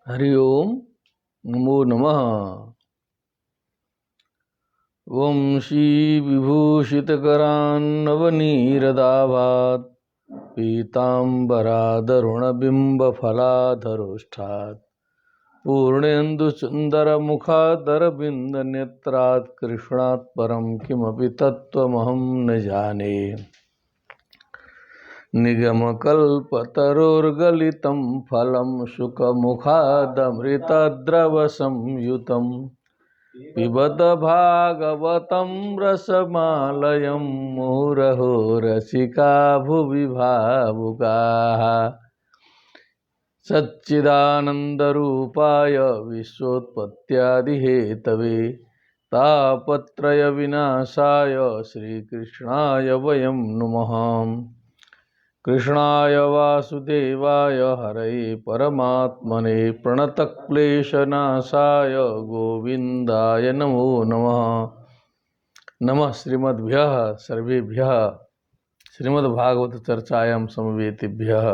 हरि ओम नमो नमः। ओम श्री विभूषितकरान्नवनीरदाभात् पीताम्बरादरुणबिम्बफलाधरोष्ठात् पूर्णेन्दुसुन्दरमुखादरविन्दनेत्रात् कृष्णात् परं किमपि तत्त्वमहं न जाने। निगमकल्पतरोर्गलितं फलं शुकमुखादमृतद्रवसंयुतं पिबत भागवतं रसमालयं मुहुरहो रसिका भुवि भावुकाः। सच्चिदानन्दरूपाय विश्वोत्पत्त्यादिहेतवे तापत्रयविनाशाय श्रीकृष्णाय वयं नुमः। कृष्णाय वासुदेवाय हरये परमात्मने प्रणतक्लेशनाशाय गोविन्दाय नमो नमः। नमः श्रीमद्भ्यः सर्वेभ्यः श्रीमद्भागवत चर्चायां समवेतिभ्यः।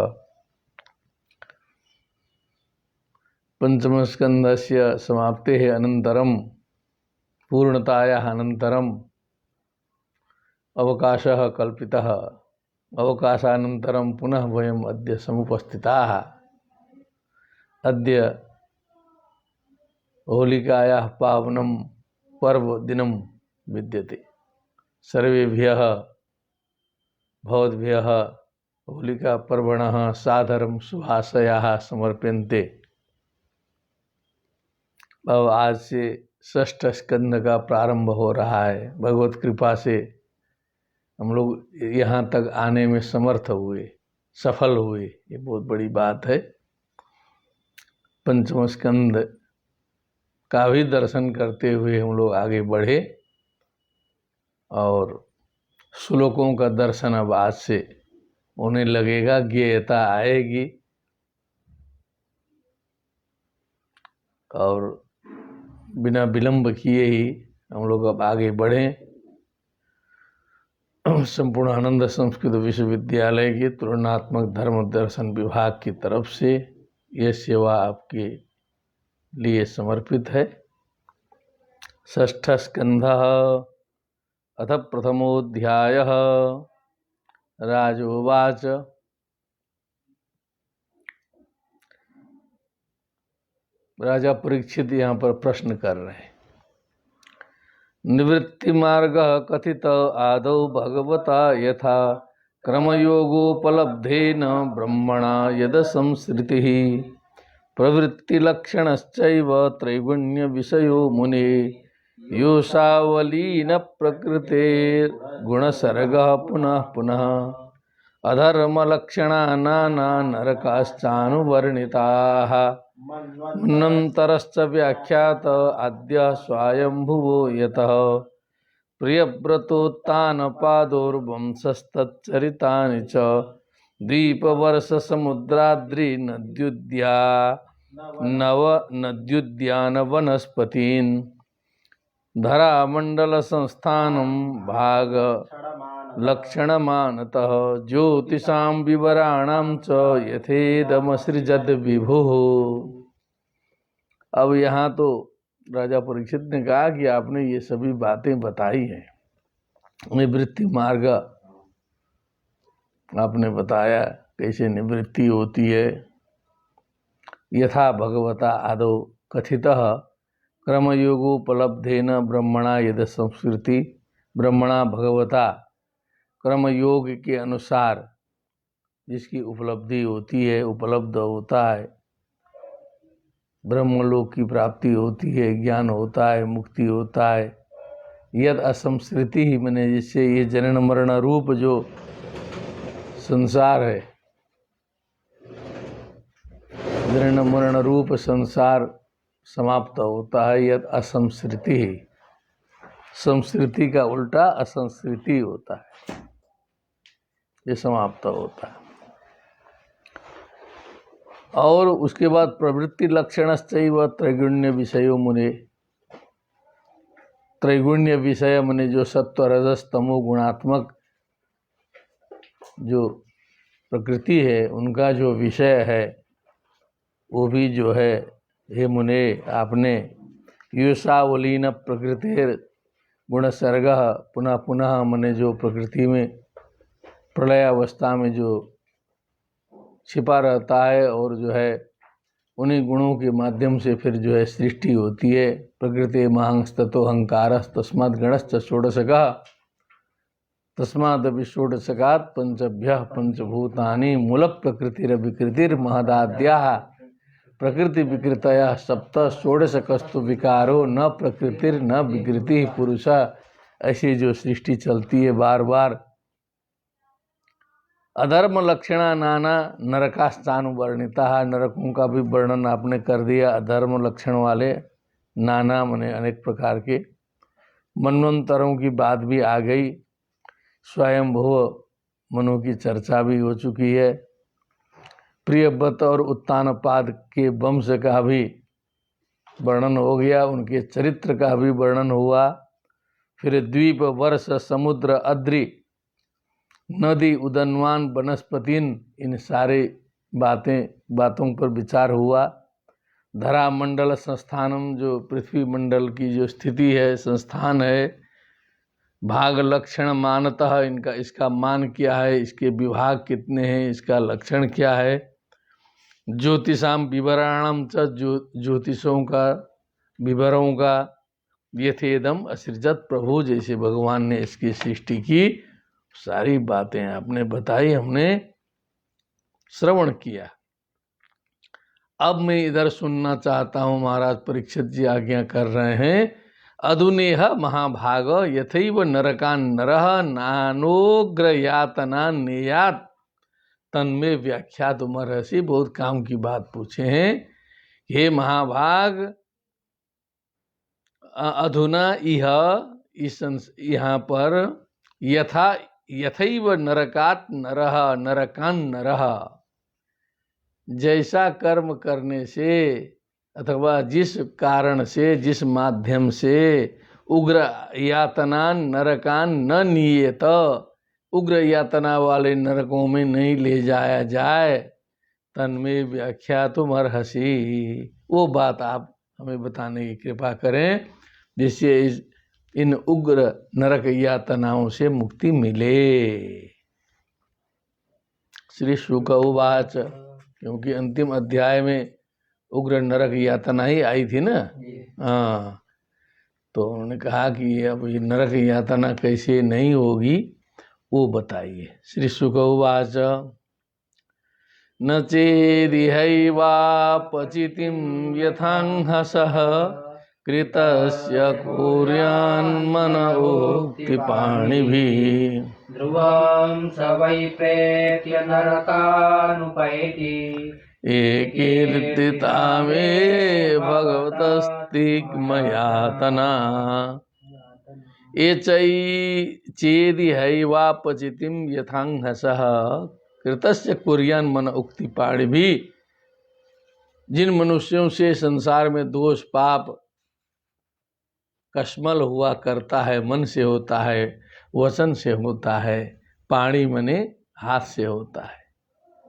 पंचमस्कन्धस्य समाप्तेः अनन्तरं पूर्णतायाः अनन्तरं अवकाशः कल्पितः। अवकाशानन्तरं पुनः वयम् अद्य समुपस्थिताः। अद्य होलिकायाः पावनं पर्वदिनं विद्यते। सर्वेभ्यः भवद्भ्यः होलिकापर्वणः सादरं शुभाशयाः समर्प्यन्ते। अब आज से षष्ठ स्कंद का प्रारंभ हो रहा है। भगवत कृपा से हम लोग यहाँ तक आने में समर्थ हुए, सफल हुए, ये बहुत बड़ी बात है। पंचम स्कंद का भी दर्शन करते हुए हम लोग आगे बढ़े और श्लोकों का दर्शन अब आज से होने लगेगा, ज्ञेयता आएगी और बिना विलंब किए ही हम लोग अब आगे बढ़ें। संपूर्ण आनंद संस्कृत विश्वविद्यालय के तुलनात्मक धर्म दर्शन विभाग की तरफ से यह सेवा आपके लिए समर्पित है। षष्ठ स्कंधः अथ प्रथमोऽध्यायः। राजोवाच राजा परीक्षित यहाँ पर प्रश्न कर रहे हैं। निवृत्ति मार्ग कथित आदौ भगवता यथा क्रमयोगोपलब्धेन ब्रह्मणा यद संसृतिः प्रवृत्तिलक्षणश्चैव त्रैगुण्य विषयो मुने योषावलीन प्रकृते गुणसर्गः पुनः पुनः अधर्मलक्षणा नाना नरकाश्चानुवर्णिताः मन्वन्तरश्च व्याख्यात अद्य स्वायंभुवो यतः प्रियव्रतोत्तानपादोर्वंशस्तच्चरितानि च द्वीपवर्षसमुद्राद्रिनद्युद्यानवनस्पतीन् धरामण्डलसंस्थानं भागलक्षणमानतः ज्योतिषां विवराणां च यथेदमसृजद् विभुः। अब यहाँ तो राजा परीक्षित ने कहा कि आपने ये सभी बातें बताई हैं। निवृत्ति मार्ग आपने बताया, कैसे निवृत्ति होती है। यथा भगवता आदौ कथितः क्रमयोगोपलब्धेन ब्रह्मणा यद संस्कृति। ब्रह्मणा भगवता क्रमयोग के अनुसार जिसकी उपलब्धि होती है, उपलब्ध होता है, ब्रह्मलोक की प्राप्ति होती है, ज्ञान होता है, मुक्ति होता है। यद असंस्कृति ही मैंने जिससे ये जनन मरण रूप जो संसार है, जनन मरण रूप संसार समाप्त होता है। यद असंस्कृति ही, संस्कृति का उल्टा असंस्कृति होता है, ये समाप्त होता है। और उसके बाद प्रवृत्ति लक्षणश्चैव त्रैगुण्य विषयो मुने। त्रैगुण्य विषय मुने जो सत्व रजस तमो गुणात्मक जो प्रकृति है, उनका जो विषय है वो भी जो है हे मुने, आपने युषावलीन प्रकृतिर गुणसर्ग पुनः पुनः मने जो प्रकृति में प्रलय अवस्था में जो छिपा रहता है और जो है उन्हीं गुणों के माध्यम से फिर जो है सृष्टि होती है। प्रकृति महांस्ततो अहंकारस तस्मात् गणश्च षोडशकः तस्मादपि षोडशकात् पंचभ्यः पंचभूतानि मूल प्रकृतिर विकृतिर महदाद्याः प्रकृति विकृतयः सप्त षोडशकस्तु विकारो न प्रकृतिर न विकृति पुरुष। ऐसी जो सृष्टि चलती है बार बार। अधर्म लक्षणा नाना नरकास्थानुवर्णिता, नरकों का भी वर्णन आपने कर दिया। अधर्म लक्षण वाले नाना मने अनेक प्रकार के। मनवंतरों की बात भी आ गई। स्वयंभुव मनु की चर्चा भी हो चुकी है। प्रियव्रत और उत्तानपाद के वंश का भी वर्णन हो गया, उनके चरित्र का भी वर्णन हुआ। फिर द्वीप वर्ष समुद्र अद्रि नदी उदनवान वनस्पतिन, इन सारे बातों पर विचार हुआ। धरा मंडल संस्थानम, जो पृथ्वी मंडल की जो स्थिति है, संस्थान है। भाग लक्षण मानतः, इनका इसका मान क्या है, इसके विभाग कितने हैं, इसका लक्षण क्या है। ज्योतिषाम विवरणम च, ज्योतिषों का विवरों का। यथेदम असृजत प्रभु, जैसे भगवान ने इसकी सृष्टि की सारी बातें आपने बताई, हमने श्रवण किया। अब मैं इधर सुनना चाहता हूँ, महाराज परीक्षित जी आज्ञा कर रहे हैं। अधुनेह महाभाग यथैव नरकान् नरः नानोग्र यातना नेयात तन्मे व्याख्यात उमर्हसि। बहुत काम की बात पूछे हैं। हे महाभाग, अधुना यहाँ पर यथैव नरकात् नरः नरकान् नरः, जैसा कर्म करने से अथवा जिस कारण से, जिस माध्यम से उग्र यातना नरकान न नीयत, उग्र यातना वाले नरकों में नहीं ले जाया जाए, तन्मे व्याख्या तुम अर्हसि, वो बात आप हमें बताने की कृपा करें, जिससे इन उग्र नरक यातनाओं से मुक्ति मिले। श्री शुक उवाच, क्योंकि अंतिम अध्याय में उग्र नरक यातना ही आई थी ना। हाँ, तो उन्होंने कहा कि अब ये नरक यातना कैसे नहीं होगी, वो बताइए। श्री शुक उवाच, न चेदिहैवापचितिं यथांहसः कृतस्य कुर्यान्मन उक्तिपाणिभिः। ध्रुवं स वै प्रेत्य नरकानुपैति एकीर्तिता मे भगवतस्तिग्मयातना। चेदिहैवापचितिं यथांहसः कृतस्य कुर्यान् मन उक्तिपाणिभिः। जिन मनुष्यों से संसार में दोष पाप कश्मल हुआ करता है, मन से होता है, वचन से होता है, पाणी मने हाथ से होता है,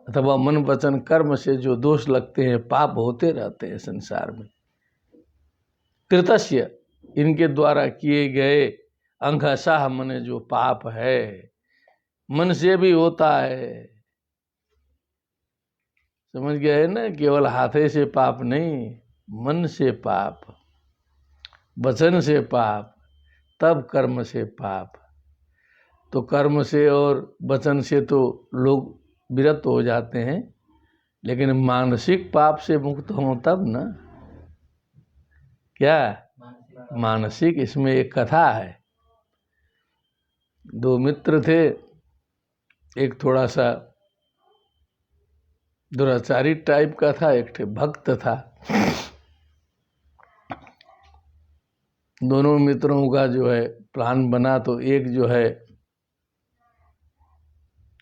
अथवा मन वचन कर्म से जो दोष लगते हैं, पाप होते रहते हैं संसार में। कृतस्य, इनके द्वारा किए गए, अंघसाह मने जो पाप है, मन से भी होता है। समझ गए ना, केवल हाथे से पाप नहीं, मन से पाप, वचन से पाप, तब कर्म से पाप। तो कर्म से और वचन से तो लोग विरत हो जाते हैं, लेकिन मानसिक पाप से मुक्त हो तब ना। क्या मानसिक, इसमें एक कथा है। दो मित्र थे, एक थोड़ा सा दुराचारी टाइप का था, एक भक्त था। दोनों मित्रों का जो है प्लान बना, तो एक जो है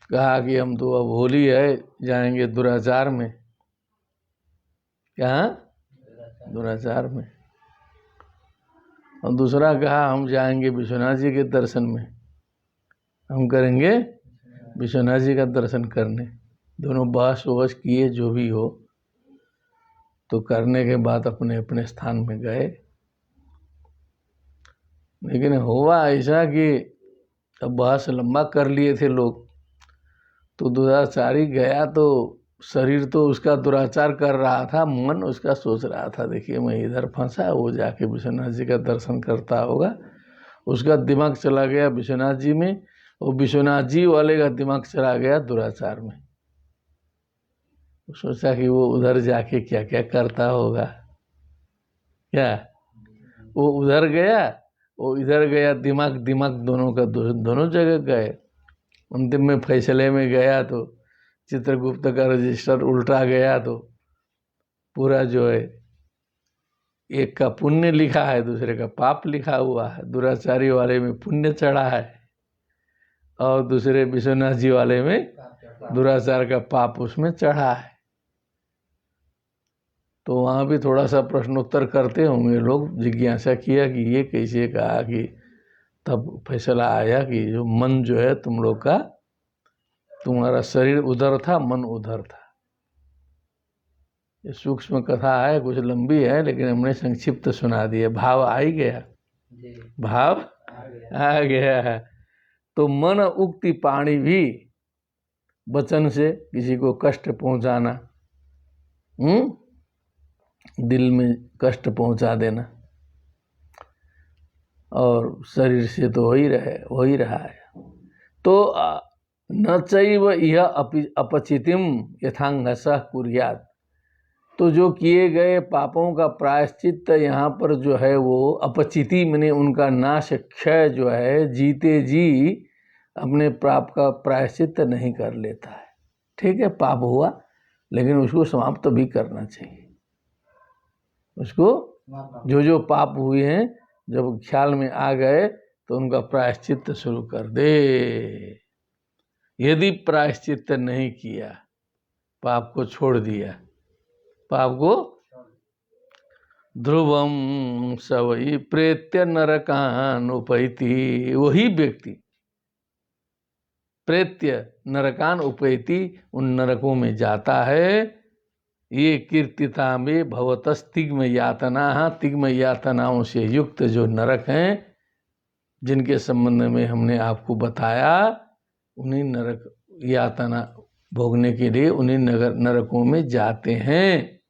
कहा कि हम तो अब होली है, जाएंगे दुराचार में। कहाँ? दुराचार में। और दूसरा कहा हम जाएंगे विश्वनाथ जी के दर्शन में, हम करेंगे विश्वनाथ जी का दर्शन करने। दोनों बहस वहस किए, जो भी हो। तो करने के बाद अपने अपने स्थान में गए। लेकिन हुआ ऐसा कि अब बहस लंबा कर लिए थे लोग, तो दुराचारी गया तो शरीर तो उसका दुराचार कर रहा था, मन उसका सोच रहा था देखिए मैं इधर फंसा, वो जाके विश्वनाथ जी का दर्शन करता होगा। उसका दिमाग चला गया विश्वनाथ जी में, और विश्वनाथ जी वाले का दिमाग चला गया दुराचार में। सोचा कि वो उधर जाके क्या क्या करता होगा, क्या वो उधर गया, वो इधर गया, दिमाग दिमाग दोनों का दोनों जगह गए। अंतिम में फैसले में गया तो चित्रगुप्त का रजिस्टर उल्टा गया, तो पूरा जो है एक का पुण्य लिखा है, दूसरे का पाप लिखा हुआ है। दुराचारी वाले में पुण्य चढ़ा है और दूसरे विश्वनाथ जी वाले में दुराचार का पाप उसमें चढ़ा है। तो वहाँ भी थोड़ा सा प्रश्नोत्तर करते होंगे लोग, जिज्ञासा किया कि ये कैसे कहा, कि तब फैसला आया कि जो मन जो है तुम लोग का, तुम्हारा शरीर उधर था, मन उधर था। ये सूक्ष्म कथा है, कुछ लंबी है, लेकिन हमने संक्षिप्त सुना दिया। भाव आ ही गया, भाव आ गया है। तो मन उक्ति पाणी भी, वचन से किसी को कष्ट पहुंचाना, दिल में कष्ट पहुंचा देना, और शरीर से तो हो ही रहा है। तो न चैव यह अपचितिम यथांगसः कुर्यात्। तो जो किए गए पापों का प्रायश्चित यहाँ पर जो है वो अपचिति माने उनका नाश, क्षय जो है, जीते जी अपने पाप का प्रायश्चित नहीं कर लेता है। ठीक है, पाप हुआ लेकिन उसको समाप्त भी करना चाहिए। उसको जो पाप हुए हैं जब ख्याल में आ गए तो उनका प्रायश्चित शुरू कर दे। यदि प्रायश्चित नहीं किया, पाप को छोड़ दिया, पाप को, ध्रुवम सवई प्रेत्य नरकान उपैति, वही व्यक्ति प्रेत्य नरकान उपैति, उन नरकों में जाता है। ये कीर्तिता में भवतस तिग्म यातना, तिग्म यातनाओं से युक्त जो नरक हैं, जिनके संबंध में हमने आपको बताया, उन्हीं नरक यातना भोगने के लिए उन्हीं नरकों में जाते हैं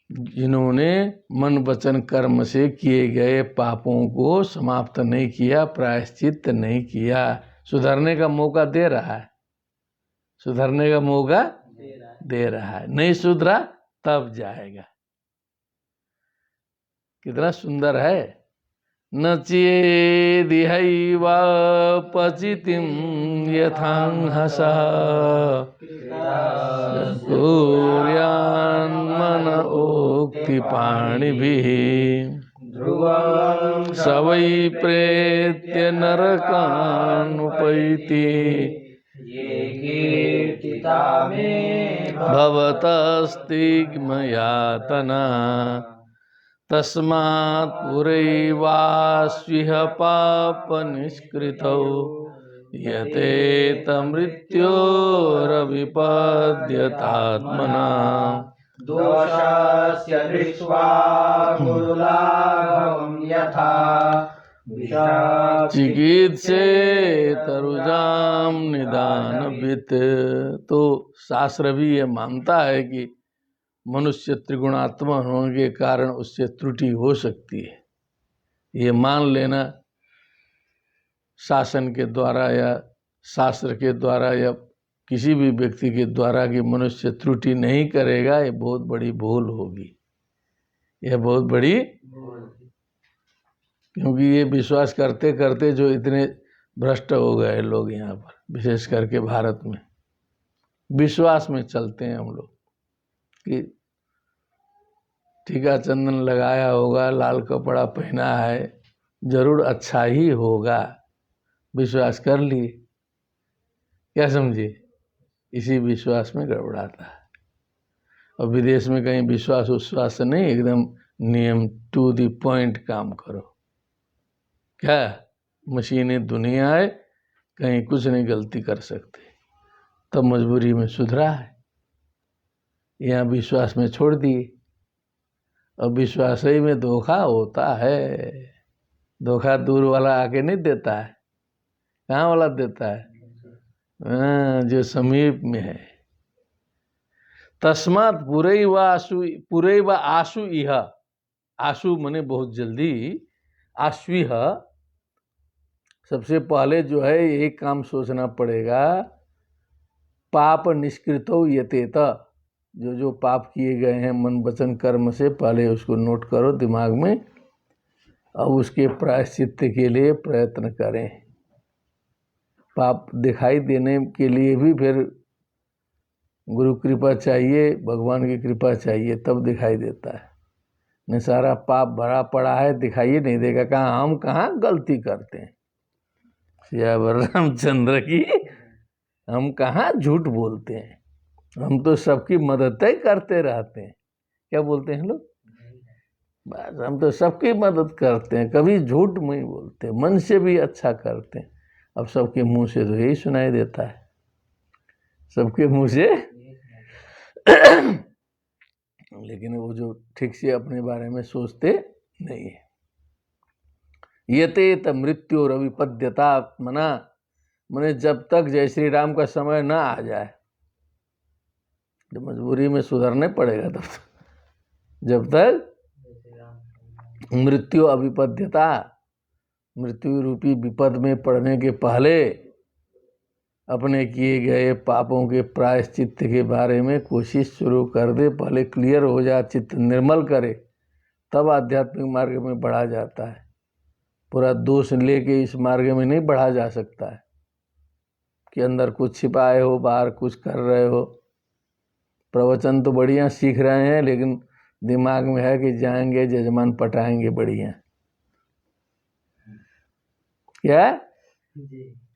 जिन्होंने मन वचन कर्म से किए गए पापों को समाप्त नहीं किया, प्रायश्चित नहीं किया। सुधरने का मौका दे रहा है, सुधरने का मौका दे रहा है। नहीं सुधरा तब जाएगा। कितना सुंदर है। न चेदिहैवापचितिं यथांहसः कुर्यान्मन उक्ति पाणिभिः स वै प्रेत्य नरकानुपैति भवतस्तिग्मयातना तस्मात् पुरैवास्विह पापनिष्कृतौ यतेतमृत्योरविपद्यतात्मना दोषस्य दृष्ट्वा गुरुलाघवं यथा चिकित्सेतरुजां निदानवित्। तो शास्त्र भी ये मानता है कि मनुष्य त्रिगुणात्मा होने के कारण उससे त्रुटि हो सकती है। ये मान लेना शासन के द्वारा या शास्त्र के द्वारा या किसी भी व्यक्ति के द्वारा कि मनुष्य त्रुटि नहीं करेगा, ये बहुत बड़ी भूल होगी। यह बहुत बड़ी, क्योंकि ये विश्वास करते करते जो इतने भ्रष्ट हो गए लोग यहाँ पर, विशेष करके भारत में, विश्वास में चलते हैं हम लोग कि टीका चंदन लगाया होगा, लाल कपड़ा पहना है, जरूर अच्छा ही होगा, विश्वास कर लिए। क्या समझे? इसी विश्वास में गड़बड़ाता है। और विदेश में कहीं विश्वास उश्वास से नहीं, एकदम नियम टू द पॉइंट काम करो। क्या मशीनी दुनिया है, कहीं कुछ नहीं गलती कर सकते, तब मजबूरी में सुधरा है। यहाँ विश्वास में छोड़ दिए। और विश्वास ही में धोखा होता है। धोखा दूर वाला आके नहीं देता है, कहाँ वाला देता है? हाँ, जो समीप में है। तस्मात पुरे व आशु इह, आशु मने बहुत जल्दी, आश्विह, सबसे पहले जो है एक काम सोचना पड़ेगा, पाप निष्कृतो यतेत, जो जो पाप किए गए हैं मन वचन कर्म से, पहले उसको नोट करो दिमाग में, अब उसके प्रायश्चित के लिए प्रयत्न करें। पाप दिखाई देने के लिए भी फिर गुरु कृपा चाहिए, भगवान की कृपा चाहिए, तब दिखाई देता है। नहीं सारा पाप भरा पड़ा है, दिखाई नहीं देगा। कहाँ हम कहाँ गलती करते हैं, सियावर रामचंद्र की, हम कहाँ झूठ बोलते हैं। हम तो सबकी मदद ही करते रहते हैं। क्या बोलते हैं लोग? बस हम तो सबकी मदद करते हैं, कभी झूठ नहीं बोलते, मन से भी अच्छा करते हैं। अब सबके मुंह से तो यही सुनाई देता है, सबके मुंह से लेकिन वो जो ठीक से अपने बारे में सोचते नहीं है। यते त मृत्यु रविपद्यता मना, मने जब तक जय श्री राम का समय ना आ जाए, तो मजबूरी में सुधरने पड़ेगा तब तक। जब तक मृत्यु अविपद्यता, मृत्यु रूपी विपद में पड़ने के पहले अपने किए गए पापों के प्रायश्चित के बारे में कोशिश शुरू कर दे। पहले क्लियर हो जाए, चित्त निर्मल करे, तब आध्यात्मिक मार्ग में बढ़ा जाता है। पूरा दोष लेके इस मार्ग में नहीं बढ़ा जा सकता है कि अंदर कुछ छिपाए हो, बाहर कुछ कर रहे हो। प्रवचन तो बढ़िया सीख रहे हैं, लेकिन दिमाग में है कि जाएंगे जजमान पटाएंगे बढ़िया। क्या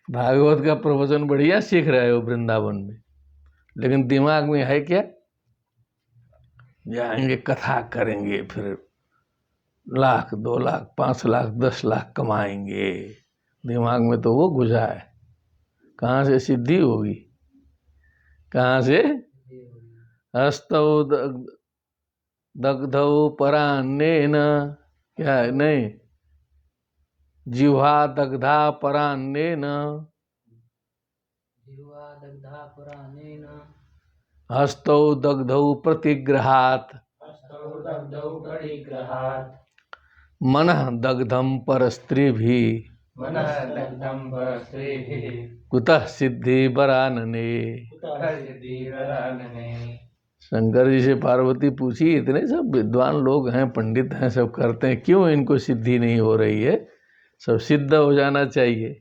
भागवत का प्रवचन बढ़िया सीख रहे हो वृंदावन में, लेकिन दिमाग में है क्या? जाएंगे कथा करेंगे, फिर लाख 2 लाख 5 लाख 10 लाख कमाएंगे। दिमाग में तो वो घुसा है। कहाँ से सिद्धि होगी? कहाँ से? हस्तौ दग्धौ परान्नेन, क्या है? नहीं, जिह्वा दग्धा परान्नेन, हस्तौ दग्धौ प्रतिग्रहात्, मनः दग्धं परस्त्रीभिः, कुतः सिद्धि वरानने। शंकर जी से पार्वती पूछी, इतने सब विद्वान लोग हैं, पंडित हैं, सब करते हैं, क्यों इनको सिद्धि नहीं हो रही है? सब सिद्ध हो जाना चाहिए।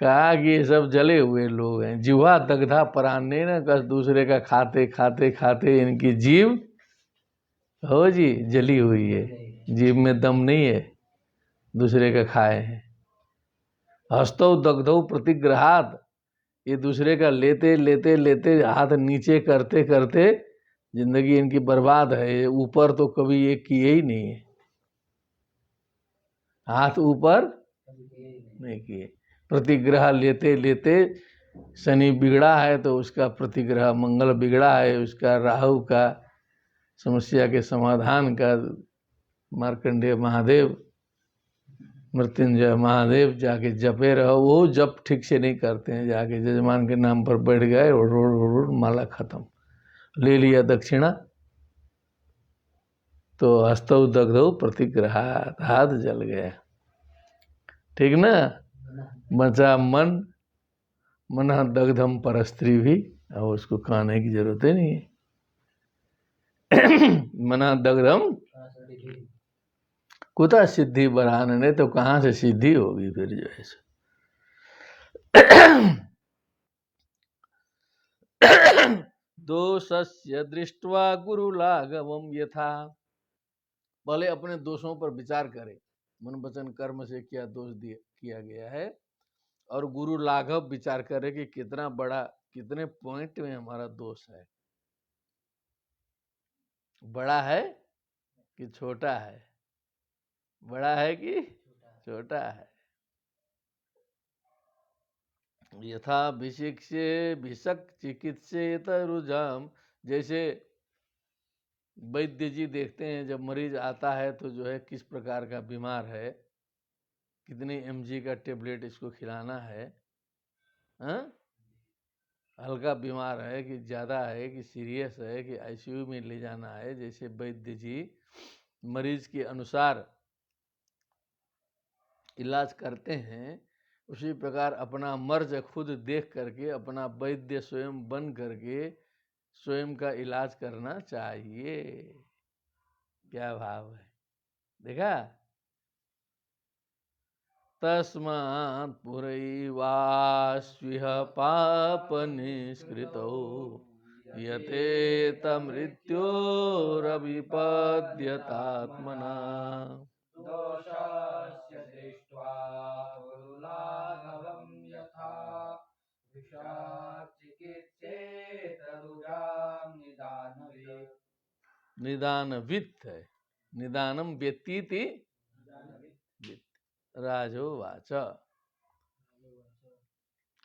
कहा कि ये सब जले हुए लोग हैं। जिह्वा दग्धा परान्ने, न कस दूसरे का खाते खाते खाते इनकी जीव हो जी जली हुई है, जीव में दम नहीं है, दूसरे का खाए हैं। हस्तौ दग्धौ प्रतिग्रहात, ये दूसरे का लेते लेते लेते हाथ नीचे करते करते जिंदगी इनकी बर्बाद है। ऊपर तो कभी ये किए ही नहीं है, हाथ ऊपर नहीं किए। प्रतिग्रह लेते लेते शनि बिगड़ा है तो उसका प्रतिग्रह, मंगल बिगड़ा है उसका, राहु का समस्या के समाधान का मार्कंडेय महादेव, मृत्युंजय महादेव जाके जपे रहो। वो जप ठीक से नहीं करते हैं, जाके जजमान के नाम पर बैठ गए और माला खत्म, ले लिया दक्षिणा, तो हस्तौ दग्धौ प्रतिग्रहात्, हाथ जल गया। ठीक ना? बचा मन, मनः दग्धम परस्त्री भी, अब उसको खाने की जरूरत ही नहीं है। मनः दग्धम कुतः सिद्धि वरानने, तो कहाँ से सिद्धि होगी फिर जो है सो। दोषस्य दृष्ट्वा गुरुलाघवम यथा, पहले अपने दोषों पर विचार करें, मन वचन कर्म से क्या दोष किया गया है, और गुरु लाघव विचार करे कि कितना बड़ा, कितने पॉइंट में हमारा दोष है, बड़ा है कि छोटा है, बड़ा है कि छोटा है। यथा भिषिक्ष्ये भिषक चिकित्सेत रुजाम, जैसे वैद्य जी देखते हैं जब मरीज आता है तो जो है किस प्रकार का बीमार है, कितनी mg का टेबलेट इसको खिलाना है, हाँ? हल्का बीमार है कि ज़्यादा है कि सीरियस है कि आईसीयू में ले जाना है, जैसे वैद्य जी मरीज के अनुसार इलाज करते हैं, उसी प्रकार अपना मर्ज खुद देख करके अपना वैद्य स्वयं बन करके स्वयं का इलाज करना चाहिए। क्या भाव है, देखा? तस्मात् पुरैवास्विह पाप निष्कृतौ यते मृत्योरविपद्यतात्मना। दोषस्य दृष्ट्वा पुरुलाघवं यथा विषात् चिकित्सेतरुजां निदानवे। निदानवित् है, निदानम व्यतीति वित्त। राजोवाच।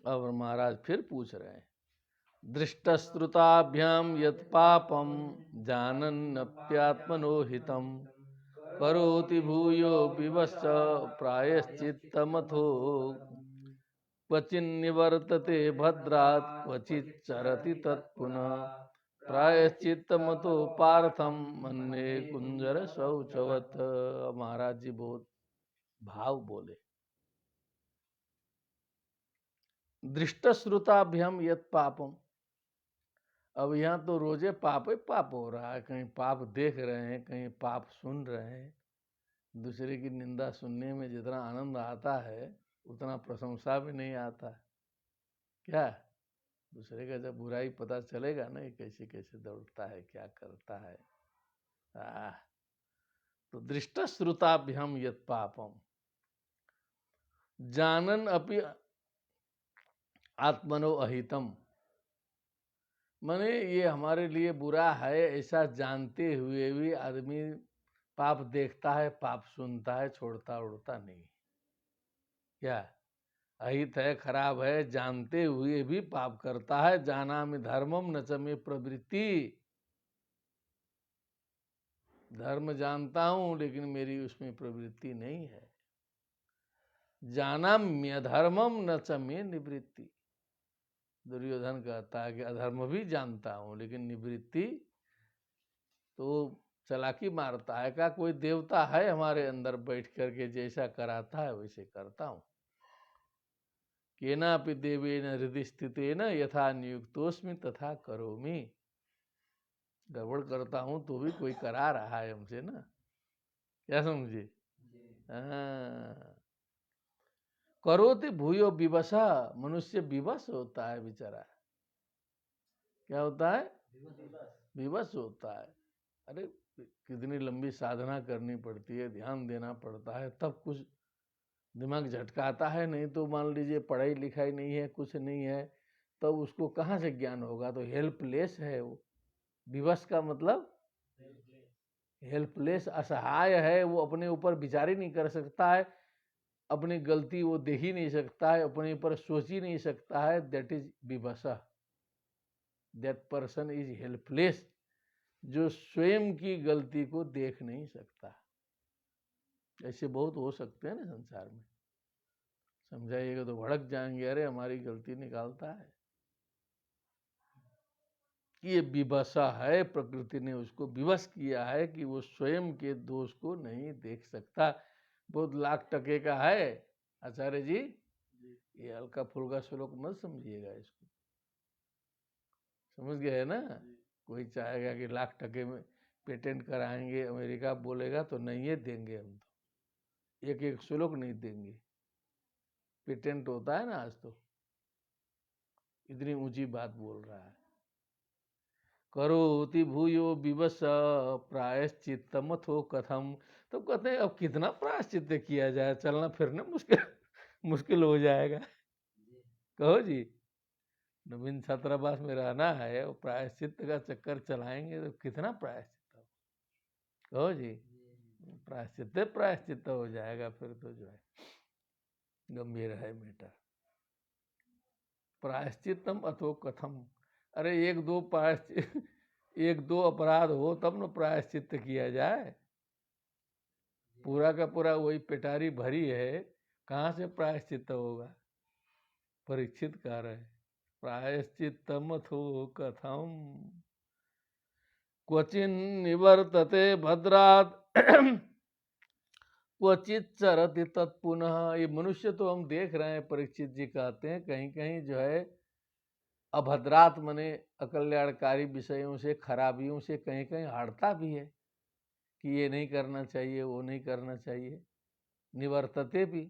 अब महाराज फिर पूछ रहे हैं, दृष्टश्रुताभ्याम यत् पापम जानन्नप्यात्मनो हितम करोति भूयो विवश्च प्रायश्चित्तमथो क्वचिन्निवर्तते भद्रात् क्वचिच्चरति तत्पुनः प्रायश्चित्तमतो पार्थम मन्ये कुंजर शौचवत। महाराज जी बहुत भाव बोले, दृष्टश्रुताभ्याम यत् पापम। अब यहाँ तो रोजे पाप ही पाप हो रहा है, कहीं पाप देख रहे हैं, कहीं पाप सुन रहे हैं। दूसरे की निंदा सुनने में जितना आनंद आता है उतना प्रशंसा भी नहीं आता। क्या दूसरे का जब बुराई पता चलेगा ना, कैसे कैसे दौड़ता है, क्या करता है। तो दृष्टश्रुताभ्याम यत् पापम जानन अपि आत्मनो अहितम। माने ये हमारे लिए बुरा है ऐसा जानते हुए भी आदमी पाप देखता है, पाप सुनता है, छोड़ता उड़ता नहीं। क्या अहित है, खराब है, जानते हुए भी पाप करता है। जानामि धर्मम न च मे प्रवृत्ति। धर्म जानता हूं लेकिन मेरी उसमें प्रवृत्ति नहीं है। जानाम्य धर्मम न च मे निवृत्ति। दुर्योधन कहता है कि अधर्म भी जानता हूं लेकिन निवृत्ति तो चालाकी मारता है। क्या कोई देवता है हमारे अंदर बैठ करके जैसा कराता है वैसे करता हूं। केनापि देवेन हृदय स्थितेन यथा नियुक्तोस्मि तथा करोमि। गड़बड़ करता हूं तो भी कोई करा रहा है हमसे ना, क्या समझे? हाँ। करोति भूयो विवशा। मनुष्य विवश होता है बेचारा। क्या होता है? विवश होता है। अरे कितनी लंबी साधना करनी पड़ती है, ध्यान देना पड़ता है, तब कुछ दिमाग झटकाता है। नहीं तो मान लीजिए पढ़ाई लिखाई नहीं है, कुछ नहीं है, तब उसको कहाँ से ज्ञान होगा? तो हेल्पलेस है वो। विवश का मतलब हेल्पलेस, असहाय है वो। अपने ऊपर विचार ही नहीं कर सकता है, अपनी गलती वो देख ही नहीं सकता है, अपने ऊपर सोच ही नहीं सकता है। दैट इज विवशा। दैट पर्सन इज हेल्पलेस, जो स्वयं की गलती को देख नहीं सकता। ऐसे बहुत हो सकते हैं ना संसार में। समझाइएगा तो भड़क जाएंगे, अरे हमारी गलती निकालता है। ये विवशा है, प्रकृति ने उसको विवश किया है कि वो स्वयं के दोष को नहीं देख सकता। बहुत लाख टके का है आचार्य जी, ये हल्का फुल्का श्लोक मत समझिएगा इसको। समझ गए ना? कोई चाहेगा कि लाख टके में पेटेंट कराएंगे, अमेरिका बोलेगा तो नहीं है देंगे हम, तो एक एक श्लोक नहीं देंगे। पेटेंट होता है ना आज, तो इतनी ऊंची बात बोल रहा है। करोति भूयो विवश प्रायश्चित्तमथो कथम। तो कहते हैं अब कितना प्रायश्चित किया जाए, चलना फिरना मुश्किल मुश्किल हो जाएगा। कहो जी, नवीन छात्रावास में रहना है और प्रायश्चित का चक्कर चलाएंगे तो कितना प्रायश्चित हो? कहो जी, प्रायश्चित हो जाएगा फिर तो जो है गंभीर है मैटर। प्रायश्चितम अथो कथम। अरे एक दो प्रायश्चित एक दो अपराध हो तब न प्रायश्चित्त किया जाए। पूरा का पूरा वही पेटारी भरी है, कहाँ से प्रायश्चित्त होगा? परीक्षित कह रहे प्रायश्चित्तमथो कथम क्वचिन निवर्तते भद्रात क्वचित चरति तत्पुनः। ये मनुष्य तो हम देख रहे हैं, परीक्षित जी कहते हैं, कहीं कहीं जो है अभद्रात मने अकल्याणकारी विषयों से, खराबियों से कहीं कहीं हटता भी है कि ये नहीं करना चाहिए, वो नहीं करना चाहिए, निवर्तते भी।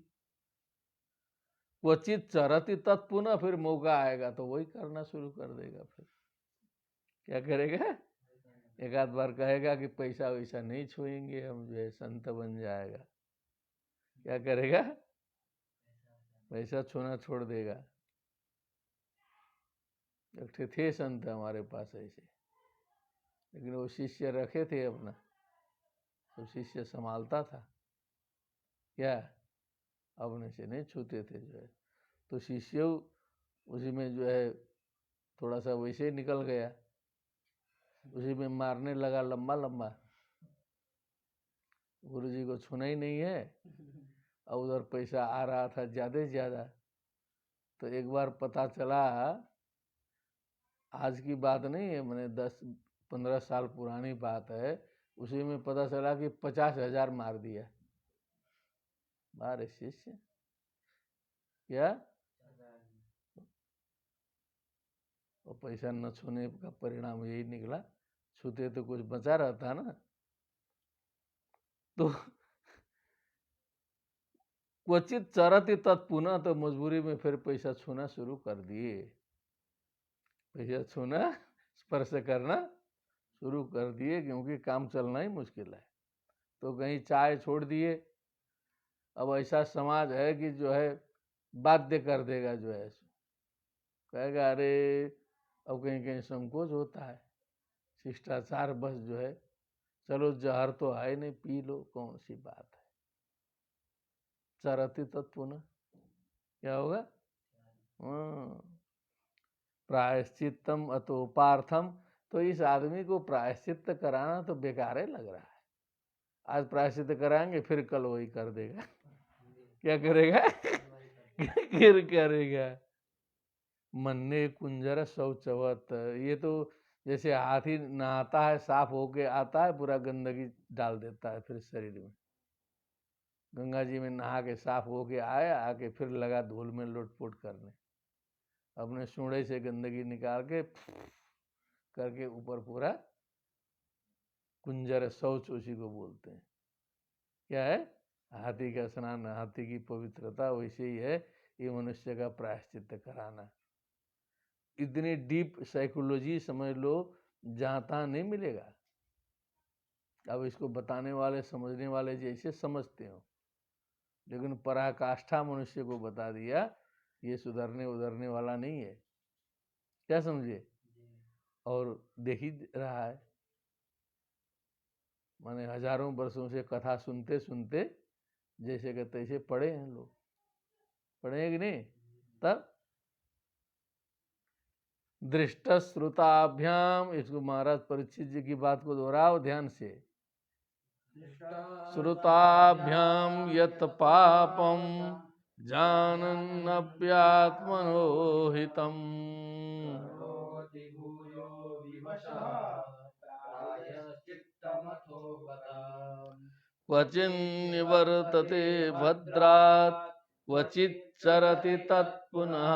क्वचित चरति तत्पुनः, फिर मौका आएगा तो वही करना शुरू कर देगा। फिर क्या करेगा? एक आध बार कहेगा कि पैसा वैसा नहीं छुएंगे हम, जो है संत बन जाएगा। क्या करेगा? पैसा छूना छोड़ देगा। एक थे संत हमारे पास ऐसे, लेकिन वो शिष्य रखे थे अपना, तो शिष्य संभालता था, क्या अपने से नहीं छूते थे जो है। तो शिष्य उसी में जो है थोड़ा सा वैसे ही निकल गया, उसी में मारने लगा लंबा लंबा। गुरु जी को छूना ही नहीं है, और उधर पैसा आ रहा था ज़्यादा से ज़्यादा। तो एक बार पता चला, आज की बात नहीं है, मैंने 10-15 साल पुरानी बात है, उसी में पता चला कि 50,000 मार दिया। मारे शिष्य क्या, और पैसा न छूने का परिणाम यही निकला। छूते तो कुछ बचा रहता ना। तो क्वचित चरति तत्पुनः, तो मजबूरी में फिर पैसा छूना शुरू कर दिए। पैसा छूना, स्पर्श करना शुरू कर दिए, क्योंकि काम चलना ही मुश्किल है। तो कहीं चाय छोड़ दिए। अब ऐसा समाज है कि जो है बाध्य कर देगा, जो है कहेगा अरे, अब कहीं कहीं संकोच होता है, शिष्टाचार बस जो है, चलो जहर तो है नहीं, पी लो, कौन सी बात है। चरति तत्पुनः, क्या होगा? प्रायश्चित्तम अतोपार्थम। तो इस आदमी को प्रायश्चित्त कराना तो बेकार लग रहा है। आज प्रायश्चित्त कराएंगे, फिर कल वही कर देगा। क्या करेगा? फिर करेगा। मन्ने कुंजर शौचवत, ये तो जैसे हाथी नहाता है, साफ होके आता है, पूरा गंदगी डाल देता है फिर शरीर में। गंगा जी में नहा के साफ होके आया, आके फिर लगा धूल में लोटपोट करने, अपने सूढ़े से गंदगी निकाल के करके ऊपर पूरा कुंजर शौच, उसी को बोलते हैं। क्या है? हाथी का स्नान, हाथी की पवित्रता वैसे ही है ये मनुष्य का प्रायश्चित्त कराना। इतनी डीप साइकोलॉजी समझ लो, जहाँ तहाँ नहीं मिलेगा। अब इसको बताने वाले, समझने वाले जैसे समझते हो, लेकिन पराकाष्ठा मनुष्य को बता दिया, ये सुधरने उधरने वाला नहीं है। क्या समझे? और देख ही रहा है, माने हजारों वर्षों से कथा सुनते सुनते जैसे कि तैसे पढ़े हैं लोग, पढ़े हैं कि नहीं? तब दृष्ट श्रुताभ्याम, इसको महाराज परीक्षित जी की बात को दोहराओ ध्यान से। श्रुताभ्याम यत पापम जानन्नप्यात्मनो हितम क्वचिन निवर्तते भद्रात् क्वचित चरति तत्पुनः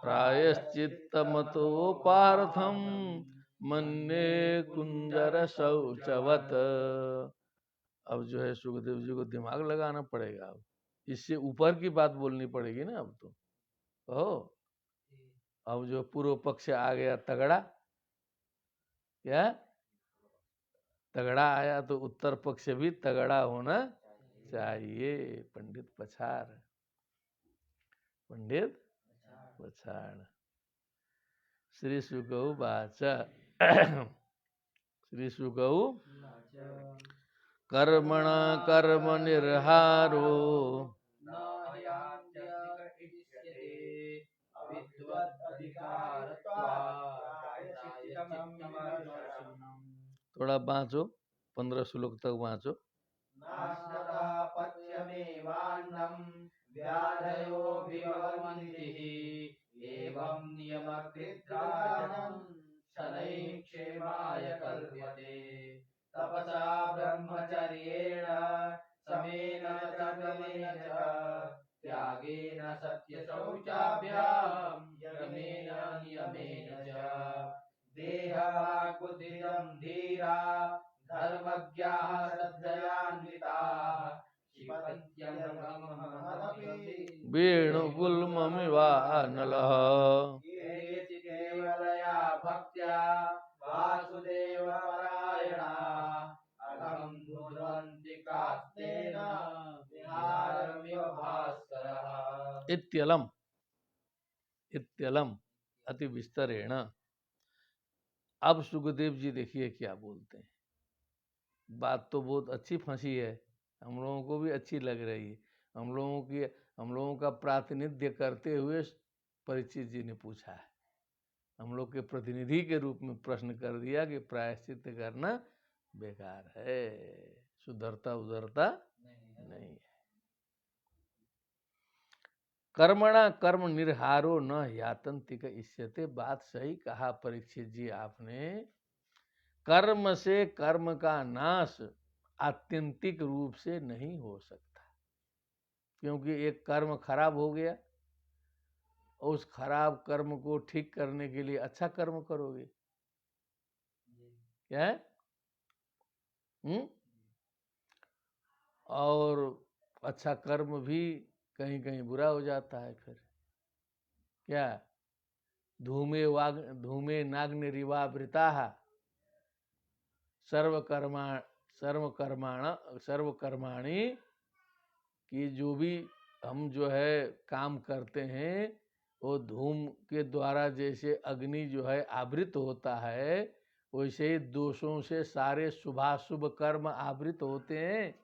प्रायश्चित्तमतो पार्थम मन्ये कुंजर शौचवत। अब जो है सुखदेव जी को दिमाग लगाना पड़ेगा, अब इससे ऊपर की बात बोलनी पड़ेगी ना। अब तो कहो, अब जो पूर्व पक्ष आ गया तगड़ा, क्या तगड़ा आया, तो उत्तर पक्ष भी तगड़ा होना चाहिए। पंडित पछाड़, पंडित पछाड़। श्री शुकवाच श्री शुकौ कर्मण कर्म निर्हारो थोड़ा बाँचो, 15 श्लोक तक बाँचो। नाश्नतः पथ्यमेवान्नं व्याधयो विभवन्ति एवं नियमकृद्राजनं शनैः क्षेमाय कल्प्यते तपसा ब्रह्मचर्येण समेन च दमेन च त्यागेन सत्यशौचाभ्यां यमेन नियमेन च देहवाक्बुद्धिजं धीरा धर्मज्ञाः श्रद्धयान्विताः क्षिपन्त्यमृतमहमपि वेणुगुल्ममिवानलः केचित् केवलया भक्त्या वासुदेवपरायणाः अहं ध्रुवन्ति कास्तेन विहारमिव भास्करः। इत्यलम इत्यलम अति विस्तरेण। अब सुखदेव जी देखिए क्या बोलते हैं। बात तो बहुत अच्छी फंसी है, हम लोगों को भी अच्छी लग रही है। हम लोगों का प्रातिनिध्य करते हुए परीक्षित जी ने पूछा है। हम लोग के प्रतिनिधि के रूप में प्रश्न कर दिया कि प्रायश्चित करना बेकार है, सुधरता उधरता नहीं है। कर्मणा कर्म निर्हारो न यातंतिक इष्यते। बात सही कहा परीक्षित जी आपने। कर्म से कर्म का नाश आत्यंतिक रूप से नहीं हो सकता, क्योंकि एक कर्म खराब हो गया, उस खराब कर्म को ठीक करने के लिए अच्छा कर्म करोगे, क्या है? और अच्छा कर्म भी कहीं कहीं बुरा हो जाता है। फिर क्या? धूमे नाग्निरिवावृता सर्वकर्माणि कि जो भी हम जो है काम करते हैं वो धूम के द्वारा जैसे अग्नि जो है आवृत होता है, वैसे ही दोषों से सारे शुभाशुभ कर्म आवृत होते हैं।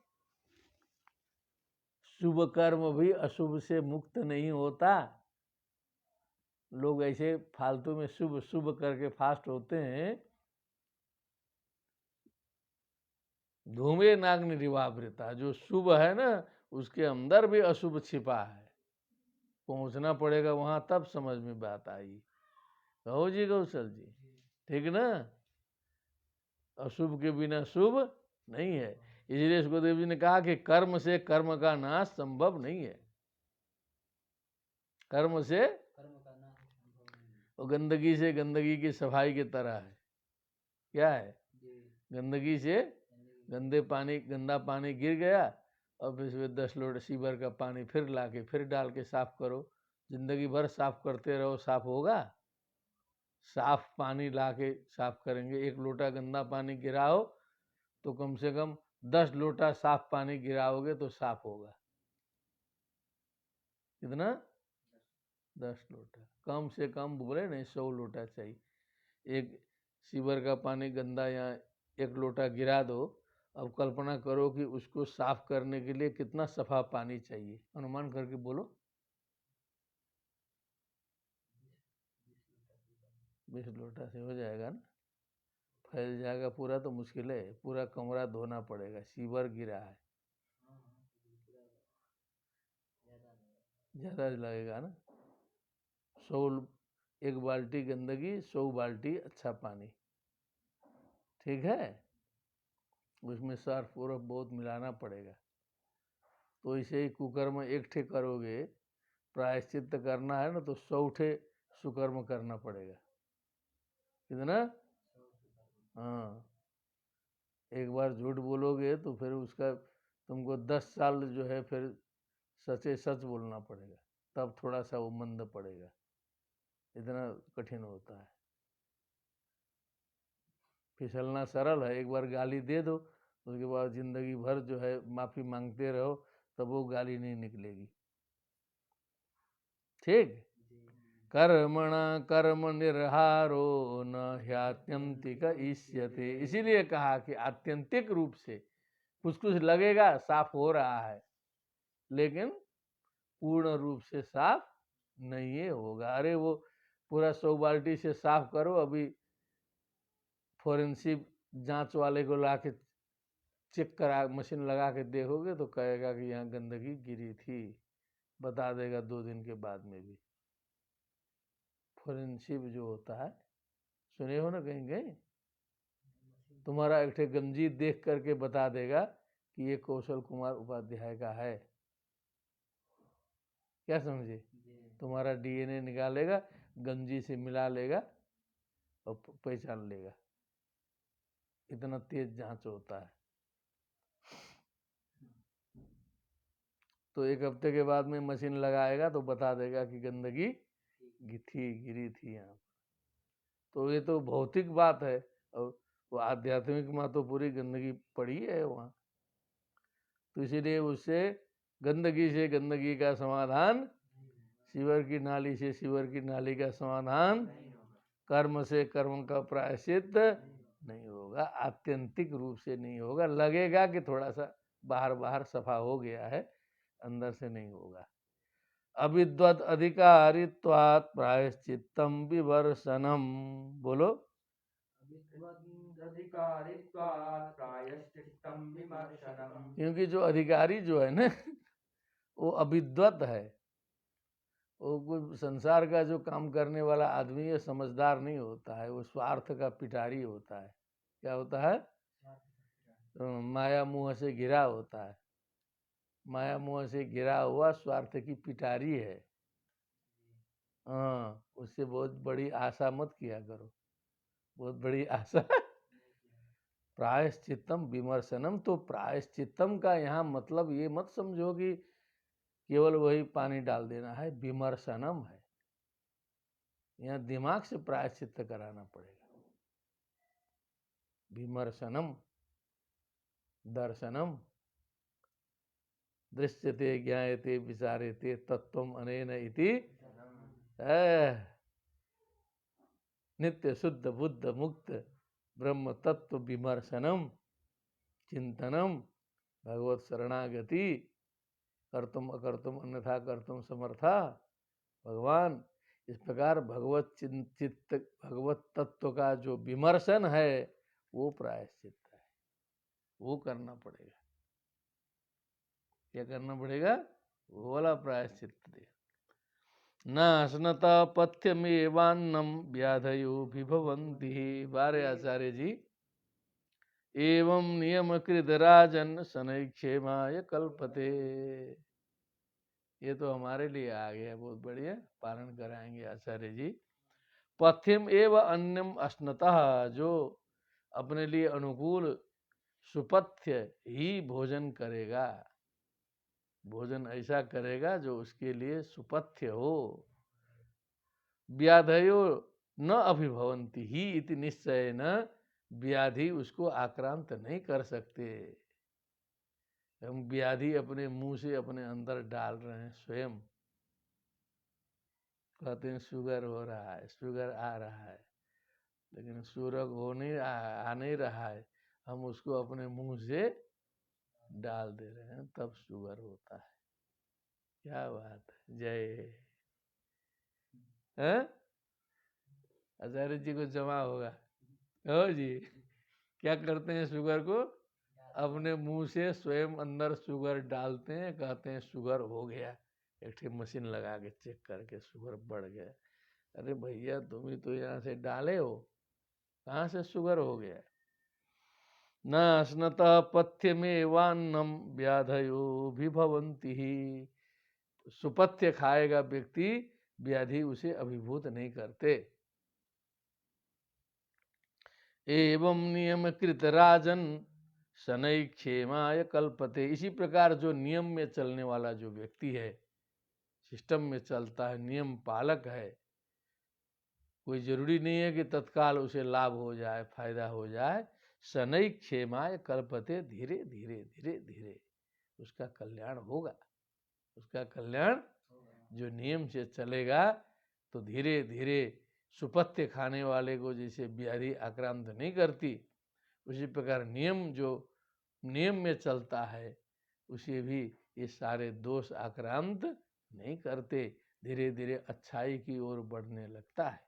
शुभ कर्म भी अशुभ से मुक्त नहीं होता। लोग ऐसे फालतू में शुभ शुभ करके फास्ट होते हैं। धूमे नाग्नि रिवावृता, जो शुभ है ना उसके अंदर भी अशुभ छिपा है। पहुंचना पड़ेगा वहां, तब समझ में बात आई। कहो जी कौशल जी, ठीक ना? अशुभ के बिना शुभ नहीं है। इसलिए सुखदेव जी ने कहा कि कर्म से कर्म का नाश संभव नहीं है। कर्म से और गंदगी से गंदगी की सफाई की तरह है। क्या है? गंदगी से गंदा पानी गिर गया और फिर उसमें 10 लोटे सीवर का पानी फिर लाके फिर डाल के साफ करो। जिंदगी भर साफ करते रहो, साफ होगा? साफ पानी लाके साफ करेंगे। 1 लोटा गंदा पानी गिराओ तो कम से कम 10 लोटा साफ पानी गिराओगे तो साफ होगा। कितना? 10 लोटा। कम से कम बोले नहीं, 100 लोटा चाहिए। एक सीवर का पानी गंदा या 1 लोटा गिरा दो, अब कल्पना करो कि उसको साफ करने के लिए कितना सफा पानी चाहिए, अनुमान करके बोलो। 20 लोटा से हो जाएगा ना? फैल जाएगा पूरा तो मुश्किल है, पूरा कमरा धोना पड़ेगा। सीवर गिरा है, ज़्यादा लगेगा ना? 1 बाल्टी गंदगी, 100 बाल्टी अच्छा पानी, ठीक है? उसमें सर्फ वर्फ बहुत मिलाना पड़ेगा। तो इसे ही कुकर्म एक ठे करोगे, प्रायश्चित करना है ना तो 100 ठे सुकर्म करना पड़ेगा। कितना? हाँ, एक बार झूठ बोलोगे तो फिर उसका तुमको 10 साल जो है फिर सचे सच बोलना पड़ेगा, तब थोड़ा सा वो मंद पड़ेगा। इतना कठिन होता है। फिसलना सरल है, एक बार गाली दे दो उसके बाद जिंदगी भर जो है माफी मांगते रहो, तब वो गाली नहीं निकलेगी। ठीक? कर्मणा कर्म निर्हारो न ह्यात्यंतिक इष्यते। इसीलिए कहा कि आत्यंतिक रूप से कुछ कुछ लगेगा साफ हो रहा है, लेकिन पूर्ण रूप से साफ नहीं होगा। अरे वो पूरा 100 बाल्टी से साफ करो, अभी फोरेंसिक जांच वाले को ला के चेक करा, मशीन लगा के देखोगे तो कहेगा कि यहाँ गंदगी गिरी थी, बता देगा 2 दिन के बाद में भी। फोरेंसिक जो होता है, सुने हो ना कहीं गए? तुम्हारा एक ठे गंजी देख करके बता देगा कि ये कौशल कुमार उपाध्याय का है। क्या समझे? तुम्हारा डीएनए निकालेगा, गंजी से मिला लेगा और पहचान लेगा। इतना तेज जांच होता है। तो 1 हफ्ते के बाद में मशीन लगाएगा तो बता देगा कि गंदगी गिरी थी यहाँ। तो ये तो भौतिक बात है, और वो आध्यात्मिक में तो पूरी गंदगी पड़ी है वहाँ। तो इसीलिए उससे गंदगी का समाधान, सीवर की नाली से सीवर की नाली का समाधान, कर्म से कर्म का प्रायश्चित नहीं होगा, आत्यंतिक रूप से नहीं होगा। लगेगा कि थोड़ा सा बाहर बाहर सफा हो गया है, अंदर से नहीं होगा। अविद्वत अधिकारित्वात् प्रायश्चित्तम विवर्षनम। बोलो। क्योंकि जो अधिकारी जो है ना, वो अविद्वत है, वो कोई संसार का जो काम करने वाला आदमी है, समझदार नहीं होता है, वो स्वार्थ का पिटारी होता है। क्या होता है? माया मुँह से घिरा होता है। माया मुँह से घिरा हुआ स्वार्थ की पिटारी है। हाँ, उससे बहुत बड़ी आशा मत किया करो, बहुत बड़ी आशा। प्रायश्चित्तम विमर्शनम, तो प्रायश्चित्तम का यहाँ मतलब ये मत समझो कि केवल वही पानी डाल देना है। विमर्शनम है, यहाँ दिमाग से प्रायश्चित्त कराना पड़ेगा। विमर्शनम, दर्शनम, दृश्यते ज्ञायते विचार्यते तत्वम अनेन इति नित्य शुद्ध बुद्ध मुक्त ब्रह्म तत्व विमर्शनम, चिंतनम, भगवत शरणागति, कर्तुम अकर्तुम अन्यथा कर्तुम समर्था भगवान। इस प्रकार भगवत चिंतित भगवत तत्व का जो विमर्शन है वो प्रायश्चित है, वो करना पड़ेगा। क्या करना पड़ेगा? वो वाला प्रायश्चित दे। न स्नता पथ्यमेवान्नम व्याधयो विभवन्ति। बारे आचार्य जी, एवं नियम कृत राजन शनैक्षेमाय कल्पते। ये तो हमारे लिए आ गया, बहुत बढ़िया, पारण कराएंगे आचार्य जी। पथ्यम एवं अन्यम अस्नतः, जो अपने लिए अनुकूल सुपथ्य ही भोजन करेगा, भोजन ऐसा करेगा जो उसके लिए सुपथ्य हो। व्याधयो न अभिभवन्ति ही इति निश्चय न, व्याधि उसको आक्रांत नहीं कर सकते। हम व्याधि अपने मुंह से अपने अंदर डाल रहे हैं स्वयं। कहते हैं शुगर हो रहा है, शुगर आ रहा है, लेकिन शुगर हो नहीं रहा, आ नहीं रहा है, हम उसको अपने मुंह से डाल दे रहे हैं, तब शुगर होता है। क्या बात है, जय। आचार्य जी को जमा होगा। हो जी, क्या करते हैं? शुगर को अपने मुंह से स्वयं अंदर शुगर डालते हैं, कहते हैं शुगर हो गया। एक मशीन लगा के चेक करके शुगर बढ़ गया। अरे भैया, तुम ही तो यहाँ से डाले हो, कहाँ से शुगर हो गया? न स्नता पथ्यमेवान्नम व्याधयो विभवन्ति ही। सुपथ्य खाएगा व्यक्ति, व्याधि उसे अभिभूत नहीं करते। एवं नियम कृत राजन शनैक्षेमाय कल्पते। इसी प्रकार जो नियम में चलने वाला जो व्यक्ति है, सिस्टम में चलता है, नियम पालक है, कोई जरूरी नहीं है कि तत्काल उसे लाभ हो जाए, फायदा हो जाए। शनैक्षेमाय कल्पते, धीरे धीरे धीरे धीरे उसका कल्याण होगा। उसका कल्याण, जो नियम से चलेगा तो धीरे धीरे सुपथ्य खाने वाले को जैसे व्याधि आक्रांत नहीं करती, उसी प्रकार नियम जो नियम में चलता है उसे भी ये सारे दोष आक्रांत नहीं करते, धीरे धीरे अच्छाई की ओर बढ़ने लगता है।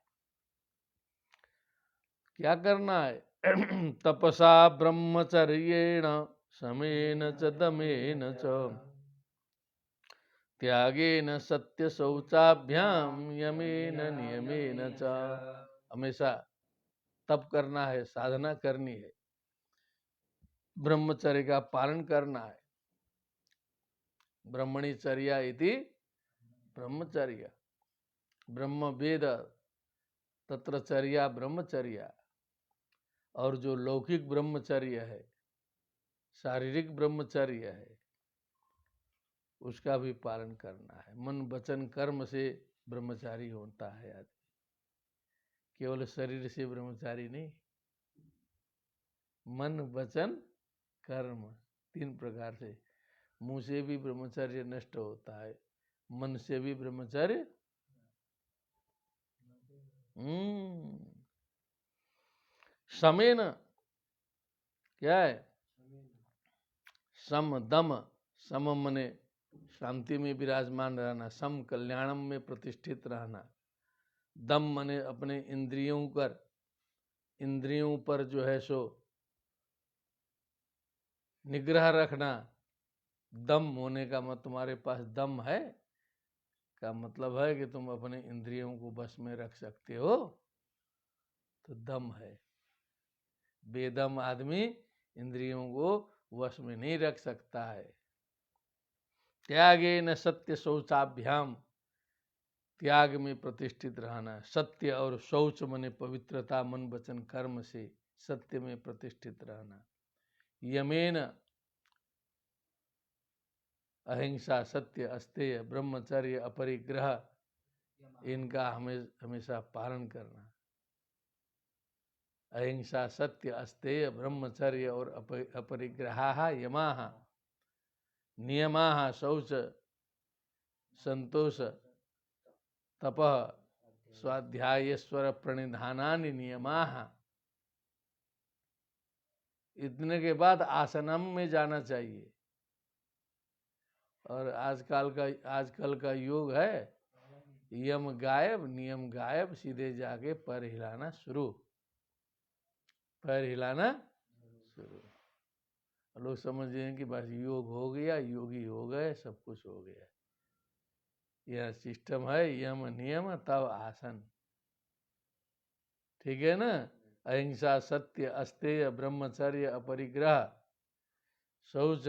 क्या करना है? तपसा ब्रह्मचर्येण समेन च दमेन च त्यागेन सत्य शौचाभ्याम यमेन नियमेन च। हमेशा तप करना है, साधना करनी है, ब्रह्मचर्य का पालन करना है। ब्रह्मणिचर्या इति ब्रह्मचर्य, ब्रह्म वेद तत्र चर्या ब्रह्मचर्या। और जो लौकिक ब्रह्मचर्य है, शारीरिक ब्रह्मचर्य है, उसका भी पालन करना है। मन वचन कर्म से ब्रह्मचारी होता है आदमी, केवल शरीर से ब्रह्मचारी नहीं। मन वचन कर्म 3 प्रकार से। मुंह से भी ब्रह्मचर्य नष्ट होता है, मन से भी ब्रह्मचर्य। समेन क्या है? सम दम। सम मने शांति में विराजमान रहना, सम कल्याणम में प्रतिष्ठित रहना। दम मने अपने इंद्रियों पर जो है सो निग्रह रखना। दम होने का मतलब तुम्हारे पास दम है का मतलब है कि तुम अपने इंद्रियों को बस में रख सकते हो, तो दम है। बेदम आदमी इंद्रियों को वश में नहीं रख सकता है। त्यागे न सत्य शौचाभ्याम, त्याग में प्रतिष्ठित रहना। सत्य और शौच मने पवित्रता, मन वचन कर्म से सत्य में प्रतिष्ठित रहना। यमेन अहिंसा, सत्य, अस्तेय, ब्रह्मचर्य, अपरिग्रह, इनका हमेशा पालन करना। अहिंसा, सत्य, अस्तेय, ब्रह्मचर्य और अपरिग्रहा यमाः। नियमाः शौच, संतोष, तपः, स्वाध्यायेश्वर प्रणिधानानि नियमाः। इतने के बाद आसनम में जाना चाहिए। और आजकल का योग है यम गायब, नियम गायब, सीधे जाके पैर हिलाना शुरू। पैर हिलाना शुरू। लोग समझ रहे हैं कि बस योग हो गया, योगी हो गए, सब कुछ हो गया। यह सिस्टम है, यम नियम तब आसन। ठीक है ना? अहिंसा, सत्य, अस्तेय, ब्रह्मचर्य, अपरिग्रह, शौच,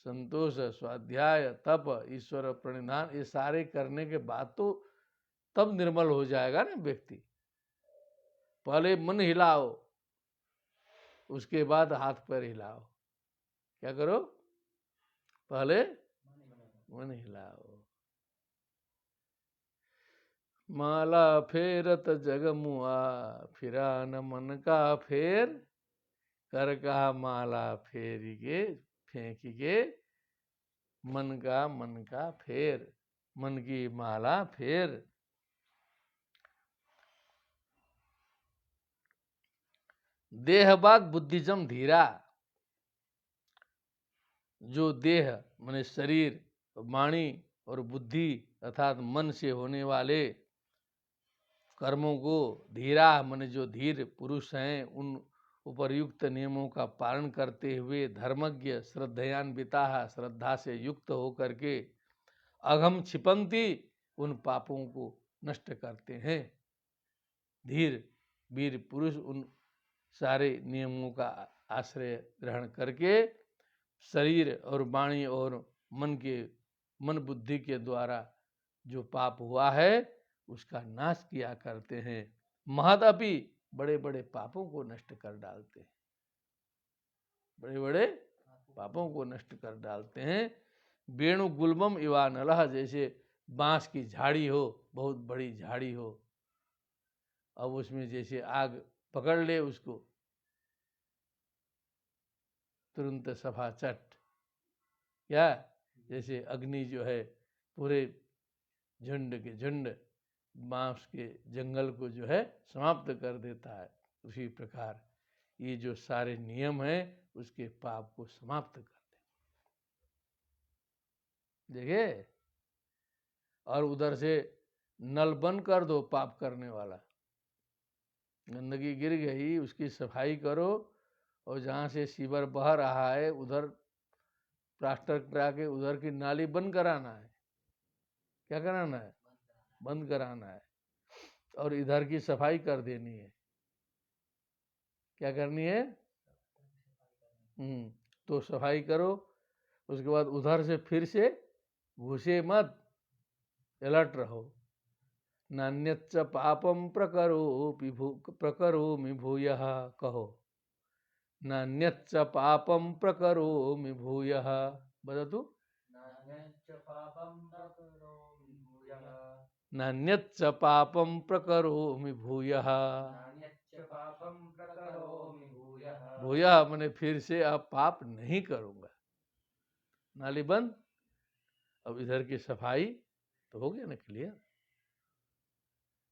संतोष, स्वाध्याय, तप, ईश्वर प्रणिधान, ये सारे करने के बाद तो तब निर्मल हो जाएगा ना व्यक्ति। पहले मन हिलाओ, उसके बाद हाथ पैर हिलाओ। क्या करो? पहले मन हिलाओ। माला फेरत जगमुआ, फिरा न मन का फेर, कर कहा माला फेरिगे फेंकिगे, मन का फेर। मन की माला फेर। देहबाग बुद्धिजम धीरा। जो देह माने शरीर, वाणी और बुद्धि अर्थात मन से होने वाले कर्मों को धीरा माने जो धीर पुरुष हैं, उन उपरयुक्त नियमों का पालन करते हुए धर्मज्ञ श्रद्धयान्विता, श्रद्धा से युक्त होकर के अघम छिपंती, उन पापों को नष्ट करते हैं। धीर वीर पुरुष उन सारे नियमों का आश्रय ग्रहण करके शरीर और वाणी और मन बुद्धि के द्वारा जो पाप हुआ है उसका नाश किया करते हैं। महदपि, बड़े बड़े पापों को नष्ट कर डालते हैं। बड़े बड़े पापों को नष्ट कर डालते हैं। वेणु गुल्मम इवा नलह, जैसे बांस की झाड़ी हो, बहुत बड़ी झाड़ी हो, अब उसमें जैसे आग पकड़ ले उसको, तुरंत सफा चट। क्या? जैसे अग्नि जो है पूरे झुंड के झुंड बांस के जंगल को जो है समाप्त कर देता है, उसी प्रकार ये जो सारे नियम हैं उसके पाप को समाप्त कर दे। देखिए, और उधर से नल बंद कर दो पाप करने वाला, गंदगी गिर गई, उसकी सफाई करो, और जहाँ से सीवर बह रहा है उधर प्लास्टर करा के उधर की नाली बंद कराना है। क्या कराना है? बंद कराना है। और इधर की सफाई कर देनी है। क्या करनी है? तो सफाई करो, उसके बाद उधर से फिर से घुसे मत, अलर्ट रहो। नान्यच्च पापम प्रकरोमि भूयः, कहो नान्यच्च पापम प्रकरोमि भूयः। वदतु। नान्यच्च पापं प्रकरोमि भूयः। नान्यच्च पापम प्रकरोमि भूयः। नान्यच्च पापं प्रकरोमि भूयः। भूयः मैंने फिर से अब पाप नहीं करूंगा। नाली बंद, अब इधर की सफाई तो हो गया ना क्लियर।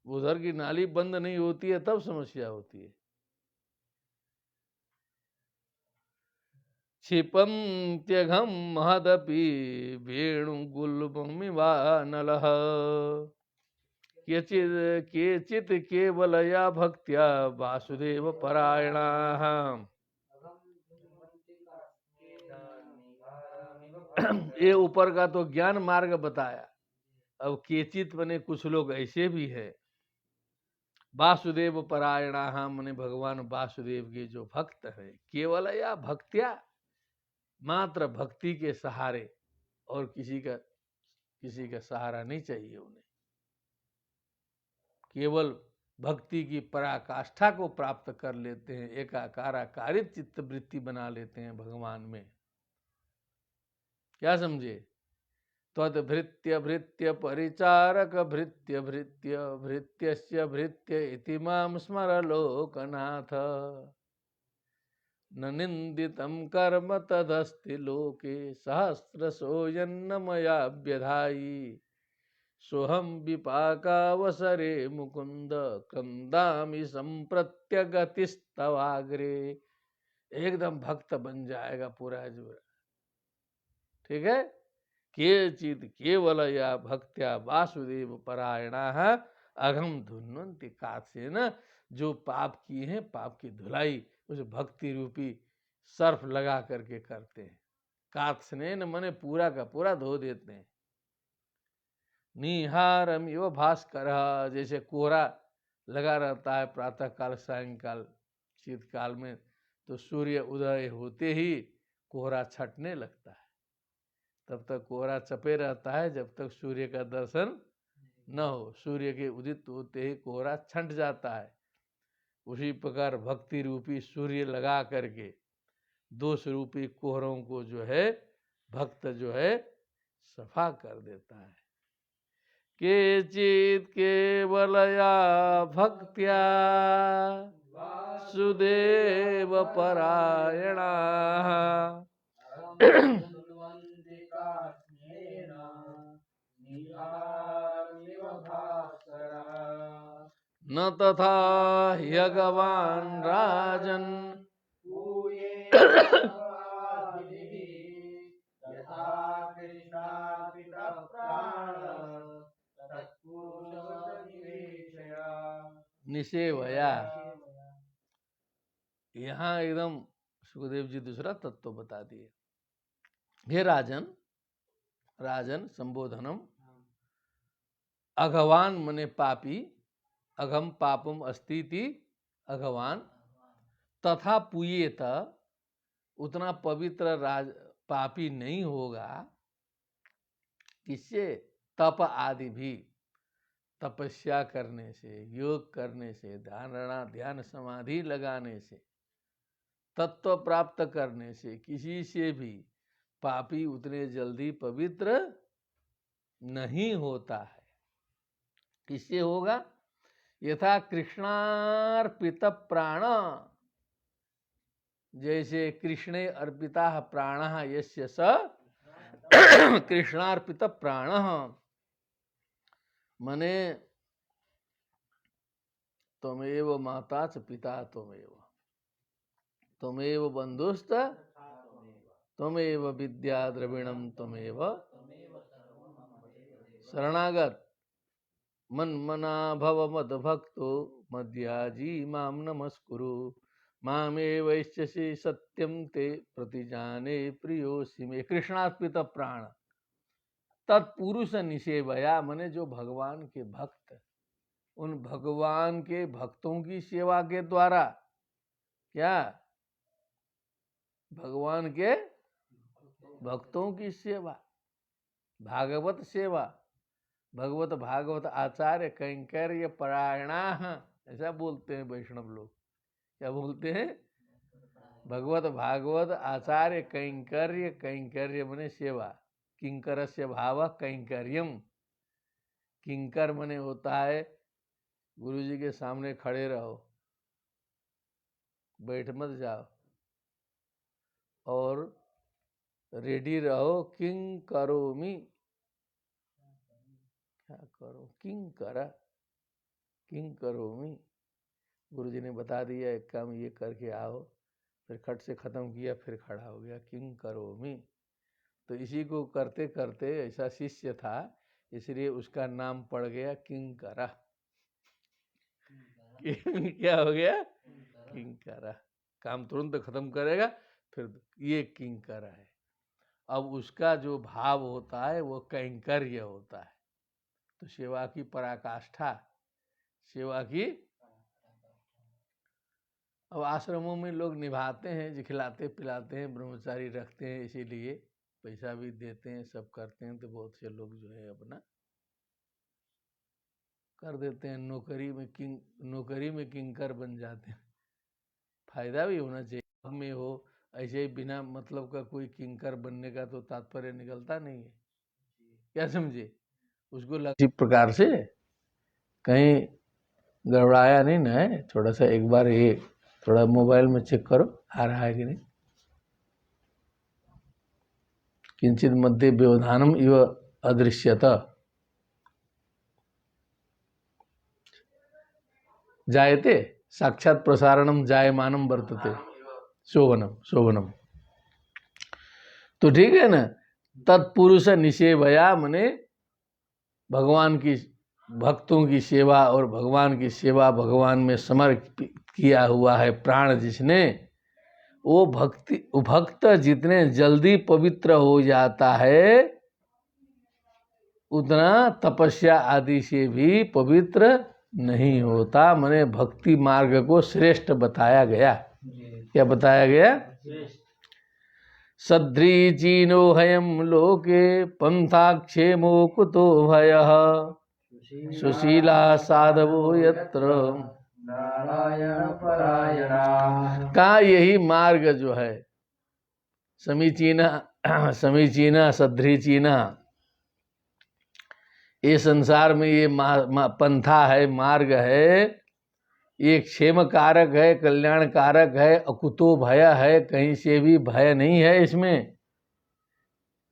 उधर की नाली बंद नहीं होती है तब समस्या होती है। क्षिपन्त्यघं महदपि वेणुगुल्ममिवानलः। केचित् केवलया भक्त्या वासुदेव परायणाः। ये ऊपर का तो ज्ञान मार्ग बताया। अब केचित बने कुछ लोग ऐसे भी है, वासुदेव परायणाः मने भगवान वासुदेव के जो भक्त है, केवल या भक्त्या, मात्र भक्ति के सहारे, और किसी का सहारा नहीं चाहिए उन्हें। केवल भक्ति की पराकाष्ठा को प्राप्त कर लेते हैं, एकाकाराकारित चित्त वृत्ति बना लेते हैं भगवान में। क्या समझे? त्वद्भृत्य भृत्य परिचारक भृत्य भृत्य भृत्यस्य भृत्य इति मां स्मर लोकनाथ। न निंदितं कर्म तदस्ति लोके सहस्रशो यन्न मया व्यधायि। सोहम विपाकावसरे मुकुंद क्रंदामि संप्रत्यगतिस्तवाग्रे। एकदम भक्त बन जाएगा पूरा जुरा। ठीक है। केचित् केवलया भक्त्या वासुदेव परायणाः अघम धुन्वन्ति कात्सेन। जो पाप किए हैं, पाप की धुलाई उस भक्ति रूपी सर्फ लगा करके करते हैं। कात्स्नेन मने पूरा का पूरा धो देते हैं। निहारम इव भास्कर, जैसे कोहरा लगा रहता है प्रातः काल सायंकाल शीतकाल में, तो सूर्य उदय होते ही कोहरा छटने लगता है। तब तक कोहरा चपे रहता है जब तक सूर्य का दर्शन न हो। सूर्य के उदित होते ही कोहरा छंट जाता है। उसी प्रकार भक्ति रूपी सूर्य लगा करके दोष रूपी कोहरों को जो है भक्त जो है सफा कर देता है। केचित् केवलया भक्त्या वासुदेव परायणाः न तथा ह्यगवान् राजन् निसेवया। यहाँ एकदम सुखदेव जी दूसरा तत्व बता दिए। हे राजन, राजन संबोधनम, अघवान मने पापी, अघम पापम अस्ति अघवान, तथा पुयेत, उतना पवित्र पापी नहीं होगा। किससे? तप आदि भी, तपस्या करने से, योग करने से, ध्यान समाधि लगाने से, तत्व प्राप्त करने से किसी से भी पापी उतने जल्दी पवित्र नहीं होता है। किससे होगा? यथा कृष्णार्पित प्राण, जैसे कृष्णे अर्पिता प्राणः यस्य स कृष्णार्पित प्राणः, मने त्वमेव माता च पिता त्वमेव, त्वमेव बंधुश्च त्वमेव विद्या द्रविणम त्वमेव शरणागत। मन मना भव मद भक्तो मद्याजी माम नमस्कुरु मामे वैश्यसि सत्यम ते प्रतिजाने प्रियोसि मे। कृष्णार्पित प्राण तत्पुरुष निषेवया, मने जो भगवान के भक्त, उन भगवान के भक्तों की सेवा के द्वारा, क्या भगवान के भक्तों की सेवा, भागवत सेवा, भगवत भागवत आचार्य कैंकर्य परायणा, ऐसा बोलते हैं वैष्णव लोग। क्या बोलते हैं? भगवत भागवत आचार्य कैंकर्य, कैंकर्य मने सेवा, किंकरस्य भाव कैंकर्यम। किंकर मने होता है गुरु जी के सामने खड़े रहो, बैठ मत जाओ, और रेडी रहो। किंग करोमि, क्या करो, किंग करा, किंग करोमि। गुरु जी ने बता दिया एक काम ये करके आओ, फिर खट से खत्म किया, फिर खड़ा हो गया, किंग करोमि। तो इसी को करते करते, ऐसा शिष्य था इसलिए उसका नाम पड़ गया किंकरा। क्या हो गया? किंकरा। काम तुरंत खत्म करेगा, फिर ये किंकरा है। अब उसका जो भाव होता है वो कैंकर्य होता है। तो सेवा की पराकाष्ठा, सेवा की। अब आश्रमों में लोग निभाते हैं, जिखिलाते पिलाते हैं, ब्रह्मचारी रखते हैं, इसीलिए पैसा भी देते हैं, सब करते हैं। तो बहुत से लोग जो है अपना कर देते हैं, नौकरी में किंकर बन जाते हैं। फायदा भी होना चाहिए में हो, ऐसे ही बिना मतलब का कोई किंकर बनने का तो तात्पर्य निकलता नहीं है। क्या समझे? उसको इसी प्रकार से कहीं गड़बड़ाया नहीं ना है। थोड़ा सा एक बार ये थोड़ा मोबाइल में चेक करो आ रहा है कि नहीं। किंचित मध्ये व्यवधानम इव अदृश्यत जायते साक्षात प्रसारणम जायमानम वर्तते शोभनम शोभनम। तो ठीक है ना। तत्पुरुष निषेवया मने भगवान की भक्तों की सेवा, और भगवान की सेवा भगवान में समर्पित किया हुआ है प्राण जिसने, वो भक्त जितने जल्दी पवित्र हो जाता है उतना तपस्या आदि से भी पवित्र नहीं होता। मने भक्ति मार्ग को श्रेष्ठ बताया गया। क्या बताया गया? सद्रीचीनो हयम लोके पंथाक्षेमो कुतो भयः सुशीला साधवो यत्र नारायण परायणा। का यही मार्ग जो है समीचीना सद्रीचीना, ये संसार में ये पंथा है, मार्ग है, ये क्षेम कारक है, कल्याण कारक है, अकुतो भय है, कहीं से भी भय नहीं है, इसमें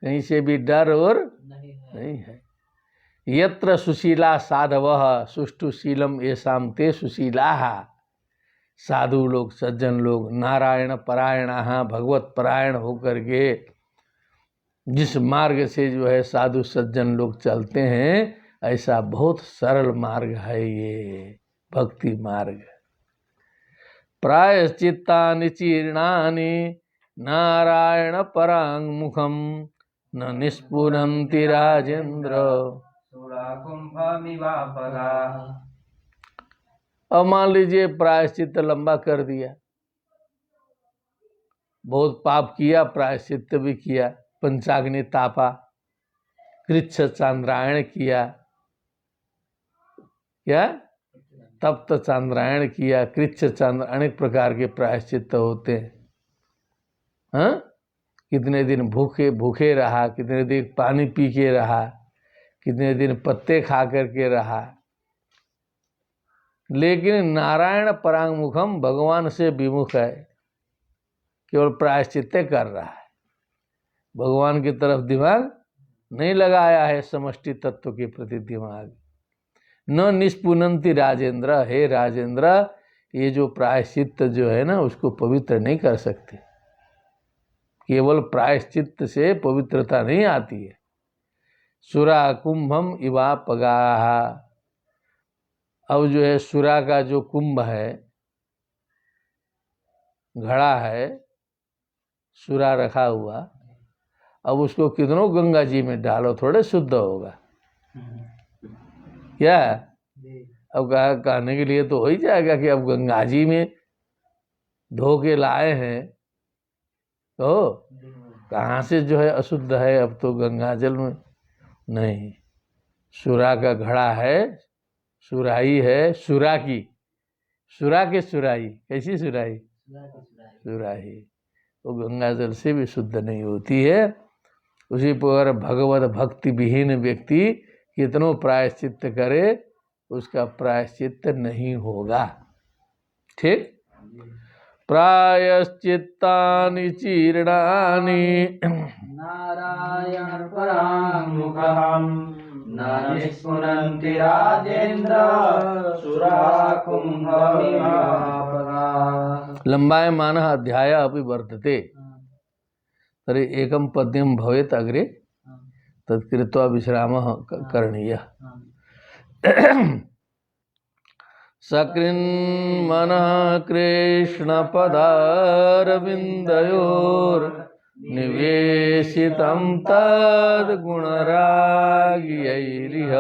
कहीं से भी डर और नहीं है। यत्र सुशीला साधवः सुष्ठुशीलम येषां ते सुशीलाः, साधु लोग, सज्जन लोग, नारायण परायणाः, भगवत परायण होकर के जिस मार्ग से जो है साधु सज्जन लोग चलते हैं, ऐसा बहुत सरल मार्ग है ये भक्ति मार्ग। प्रायश्चित्तानि चीर्णानि नारायण पराङ्मुखं न निस्पुरन्ति राजेन्द्र। अब मान लीजिए प्रायश्चित लंबा कर दिया, बहुत पाप किया, प्रायश्चित भी किया, पंचाग्नि तापा, कृच्छ चांद्रायण किया, क्या तप्त चांद्रायण किया, कृच्छ चांद्र, अनेक प्रकार के प्रायश्चित होते हैं। हाँ, कितने दिन भूखे रहा, कितने दिन पानी पी के रहा, कितने दिन पत्ते खा करके रहा, लेकिन नारायण परांगमुखम भगवान से विमुख है, केवल प्रायश्चित कर रहा है, भगवान की तरफ दिमाग नहीं लगाया है, समष्टि तत्व के प्रति दिमाग। न निष्पुनंति राजेंद्र, हे राजेंद्र, ये जो प्रायश्चित जो है ना उसको पवित्र नहीं कर सकते। केवल प्रायश्चित से पवित्रता नहीं आती है। सुरा कुंभम इवा पगाहा, अब जो है सुरा का जो कुंभ है, घड़ा है, सुरा रखा हुआ, अब उसको कितनों गंगा जी में डालो थोड़े शुद्ध होगा क्या? अब कहने के लिए तो हो ही जाएगा कि अब गंगा जी में धो के लाए हैं तो कहाँ से जो है अशुद्ध है? अब तो गंगा जल में नहीं, सुरा का घड़ा है, सुराही है, सुरा की, सुरा के सुराही, कैसी सुराही? सुराही, वो गंगा जल से भी शुद्ध नहीं होती है। उसी पर भगवत भक्ति विहीन व्यक्ति कितनों प्रायश्चित्त करे, उसका प्रायश्चित्त नहीं होगा। ठीक? प्रायश्चित्तानि चीर्णानि नारायण पराङ्मुखम् न निस्फुरन्ति राजेन्द्र सुरा कुम्भमिवापगाः। लम्बायमानः अध्याय अपि वर्तते तर्हि एकं पद्यं भवेत् अग्रे, तत्कृत्वा विश्रामः करणीयः। सकृन्मनः कृष्णपदारविन्दयोर्निवेशितं तद्गुणरागियैरिह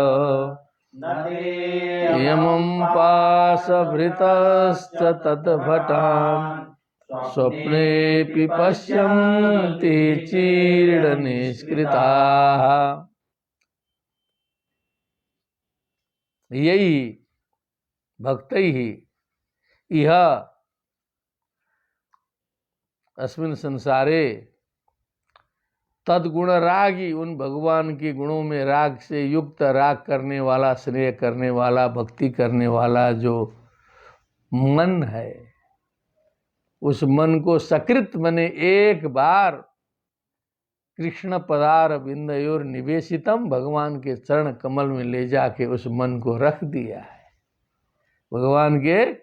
यमं पाशभृतश्च तद्भटान् स्वप्नेऽपि पश्यन्ति चीर्णनिष्कृताः। यही भक्तैः इह अस्मिन् संसारे तद्गुण रागी, उन भगवान के गुणों में राग से युक्त, राग करने वाला, स्नेह करने वाला, भक्ति करने वाला जो मन है, उस मन को सकृत मने एक बार कृष्ण पदार बिंदयोर निवेशितम, भगवान के चरण कमल में ले जाके उस मन को रख दिया है। भगवान के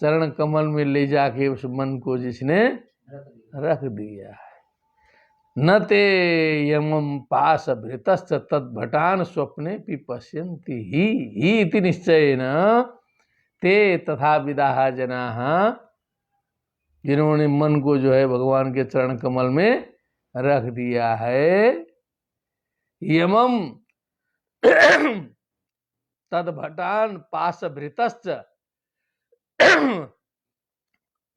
चरण कमल में ले जाके उस मन को जिसने रख दिया है। न ते यमं पाश भृतश्च तद्भटान स्वप्ने पि पश्यन्ति ही इति निश्चयेन ते तथा विदाः जनाः, जिन्होंने मन को जो है भगवान के चरण कमल में रख दिया है। यमम तद्भटान पाशभृतश्च,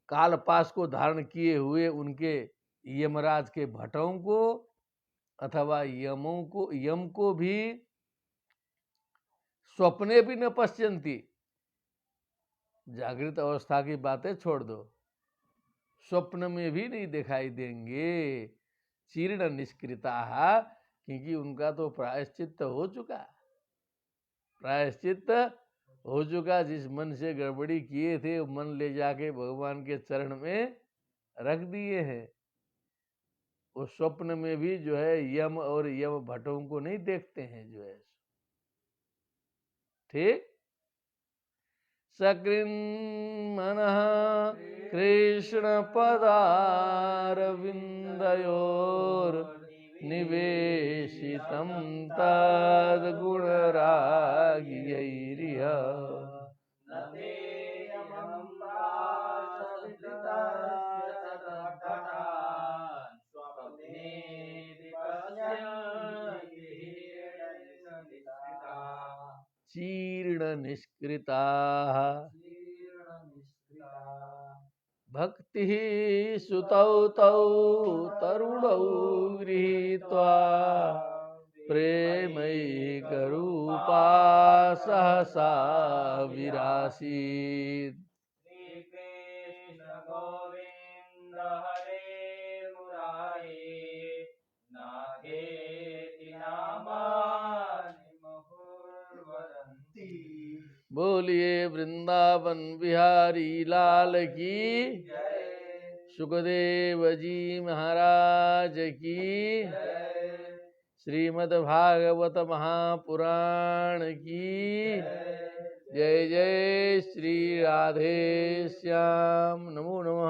कालपाश को धारण किए हुए उनके यमराज के भटों को अथवा यमों को, यम को भी स्वप्ने भी न पश्यन्ति, जागृत अवस्था की बातें छोड़ दो, स्वप्न में भी नहीं दिखाई देंगे। चीर्ण निष्कृताः, क्योंकि उनका तो प्रायश्चित्त हो चुका, प्रायश्चित्त हो चुका। जिस मन से गड़बड़ी किए थे वो मन ले जाके भगवान के चरण में रख दिए हैं। उस स्वप्न में भी जो है यम और यम भटों को नहीं देखते हैं जो है। ठीक? सकृन्मनः कृष्ण पदारविन्दयोर् निवेशितं तद्गुणरागियैरिह चीर्ण निष्कृताः। भक्तिः सुतौ तौ तरुणौ गृहीत्वा प्रेमैकरूपा सहसा विरासीत्। बोलिए वृंदावन बिहारी लाल की, सुखदेव जी महाराज की, श्रीमद् भागवत महापुराण की जय। जय श्री राधे श्याम। नमो नमः।